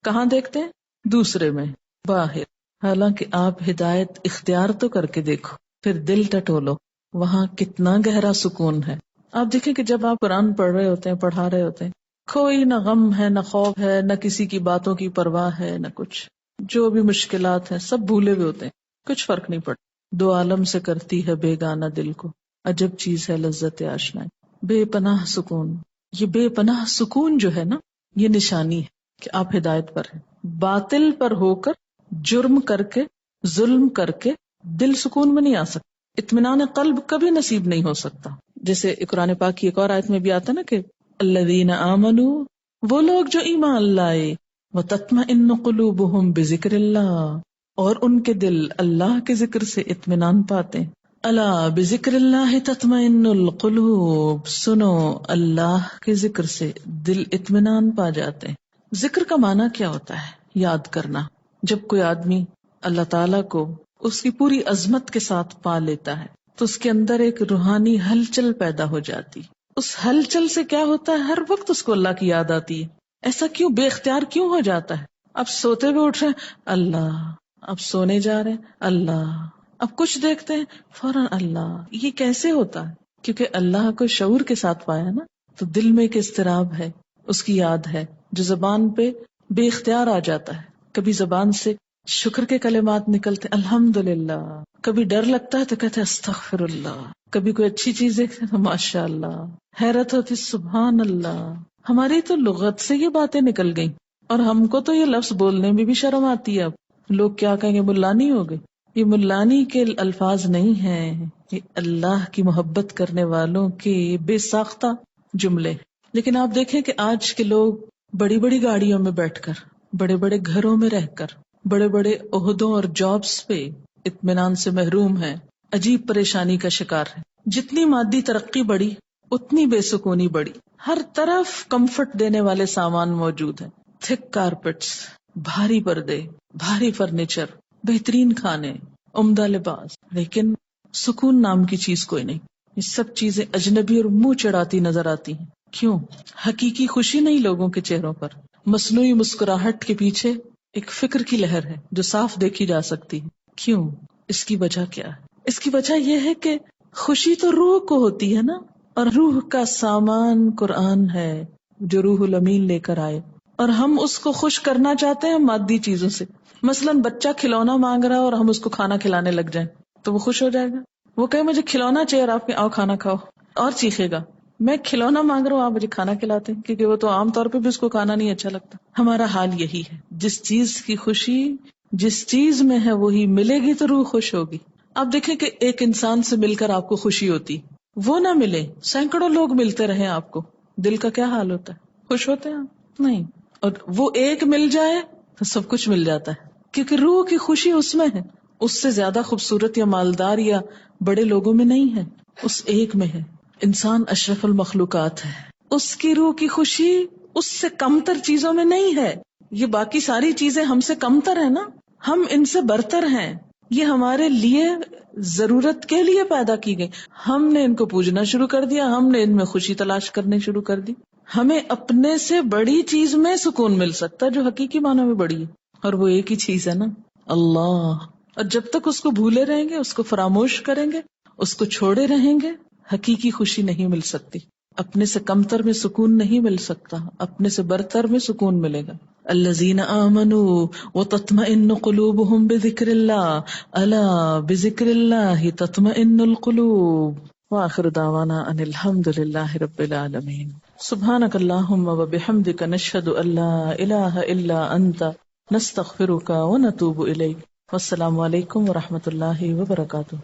Speaker 1: کہاں دیکھتے ہیں؟ دوسرے میں، باہر. حالانکہ آپ ہدایت اختیار تو کر کے دیکھو، پھر دل ٹٹولو، وہاں کتنا گہرا سکون ہے. آپ دیکھیں کہ جب آپ قرآن پڑھ رہے ہوتے ہیں، پڑھا رہے ہوتے ہیں، کوئی نہ غم ہے، نہ خوف ہے، نہ کسی کی باتوں کی پرواہ ہے، نہ کچھ. جو بھی مشکلات ہیں سب بھولے ہوئے ہوتے ہیں، کچھ فرق نہیں پڑتا. 2 عالم سے کرتی ہے بیگانہ دل کو، عجب چیز ہے لذت آشنا. بے پناہ سکون. یہ بے پناہ سکون جو ہے نا، یہ نشانی ہے کہ آپ ہدایت پر ہیں. باطل پر ہو کر، جرم کر کے، ظلم کر کے دل سکون میں نہیں آ سکتا. اطمینان قلب کبھی نصیب نہیں ہو سکتا. جیسے قرآن پاک کی ایک اور آیت میں بھی آتا نا کہ الذین آمنوا، وہ لوگ جو ایمان لائے، وتطمئن قلوبہم بذکر اللہ، اور ان کے دل اللہ کے ذکر سے اطمینان پاتے ہیں. الا بذکر اللہ تطمئن القلوب، سنو اللہ کے ذکر سے دل اطمینان پا جاتے ہیں. ذکر کا معنی کیا ہوتا ہے؟ یاد کرنا. جب کوئی آدمی اللہ تعالیٰ کو اس کی پوری عظمت کے ساتھ پا لیتا ہے تو اس کے اندر ایک روحانی ہلچل پیدا ہو جاتی. اس ہلچل سے کیا ہوتا ہے؟ ہر وقت اس کو اللہ کی یاد آتی ہے. ایسا کیوں؟ بے اختیار کیوں ہو جاتا ہے؟ اب سوتے ہوئے اٹھ رہے ہیں اللہ، اب سونے جا رہے ہیں اللہ، اب کچھ دیکھتے ہیں فوراً اللہ. یہ کیسے ہوتا ہے؟ کیونکہ اللہ کو شعور کے ساتھ پایا نا، تو دل میں ایک اضطراب ہے، اس کی یاد ہے جو زبان پہ بے اختیار آ جاتا ہے. کبھی زبان سے شکر کے کلمات نکلتے الحمدللہ، کبھی ڈر لگتا ہے تو کہتے استغفر اللہ، کبھی کوئی اچھی چیز دیکھتے تو ماشاء اللہ، حیرت ہوتی سبحان اللہ. ہماری تو لغت سے یہ باتیں نکل گئیں، اور ہم کو تو یہ لفظ بولنے میں بھی شرم آتی ہے. اب لوگ کیا کہیں گے، ملانی ہو گئے. یہ ملانی کے الفاظ نہیں ہیں، یہ اللہ کی محبت کرنے والوں کے بے ساختہ جملے. لیکن آپ دیکھیں کہ آج کے لوگ بڑی بڑی گاڑیوں میں بیٹھ کر، بڑے بڑے گھروں میں رہ کر، بڑے بڑے عہدوں اور جابس پہ اطمینان سے محروم ہیں، عجیب پریشانی کا شکار ہے. جتنی مادی ترقی بڑھی اتنی بے سکونی بڑھی. ہر طرف کمفرٹ دینے والے سامان موجود ہیں، تھک کارپیٹس، بھاری پردے، بھاری فرنیچر، بہترین کھانے، عمدہ لباس، لیکن سکون نام کی چیز کوئی نہیں. یہ سب چیزیں اجنبی اور منہ چڑھاتی نظر آتی ہیں. کیوں؟ حقیقی خوشی نہیں لوگوں کے چہروں پر. مصنوعی مسکراہٹ کے پیچھے ایک فکر کی لہر ہے جو صاف دیکھی جا سکتی ہے. کیوں؟ اس کی وجہ کیا ہے؟ اس کی وجہ یہ ہے کہ خوشی تو روح کو ہوتی ہے نا، اور روح کا سامان قرآن ہے جو روح الامین لے کر آئے، اور ہم اس کو خوش کرنا چاہتے ہیں مادی چیزوں سے. مثلا بچہ کھلونا مانگ رہا ہے اور ہم اس کو کھانا کھلانے لگ جائیں تو وہ خوش ہو جائے گا؟ وہ کہے مجھے کھلونا چاہیے اور آپ کے آؤ کھانا کھاؤ، اور چیخے گا. میں کھلونا مانگ رہا ہوں آپ مجھے کھانا کھلاتے ہیں، کیونکہ وہ تو عام طور پہ بھی اس کو کھانا نہیں اچھا لگتا. ہمارا حال یہی ہے، جس چیز کی خوشی جس چیز میں ہے وہی ملے گی تو روح خوش ہوگی. آپ دیکھیں کہ ایک انسان سے مل کر آپ کو خوشی ہوتی، وہ نہ ملے سینکڑوں لوگ ملتے رہے آپ کو، دل کا کیا حال ہوتا ہے؟ خوش ہوتے ہیں آپ؟ نہیں. اور وہ ایک مل جائے تو سب کچھ مل جاتا ہے، کیونکہ روح کی خوشی اس میں ہے. اس سے زیادہ خوبصورت یا مالدار یا بڑے لوگوں میں نہیں ہے، اس ایک میں ہے. انسان اشرف المخلوقات ہے، اس کی روح کی خوشی اس سے کمتر چیزوں میں نہیں ہے. یہ باقی ساری چیزیں ہم سے کمتر ہیں نا، ہم ان سے برتر ہیں. یہ ہمارے لیے ضرورت کے لیے پیدا کی گئی، ہم نے ان کو پوجنا شروع کر دیا، ہم نے ان میں خوشی تلاش کرنے شروع کر دی. ہمیں اپنے سے بڑی چیز میں سکون مل سکتا ہے جو حقیقی معنوں میں بڑی ہے، اور وہ ایک ہی چیز ہے نا، اللہ. اور جب تک اس کو بھولے رہیں گے، اس کو فراموش کریں گے، اس کو چھوڑے رہیں گے، حقیقی خوشی نہیں مل سکتی. اپنے سے کمتر میں سکون نہیں مل سکتا، اپنے سے برتر میں سکون ملے گا. الذین آمنوا وتطمئن قلوبهم بذکر اللہ الا بذکر اللہ تطمئن القلوب. وآخر دعوانا ان الحمد للہ رب العالمین. سبحانک اللہم وبحمدک نشہد ان لا الہ الا انت نستغفرک ونتوب الیک. والسلام علیکم ورحمۃ اللہ وبرکاتہ.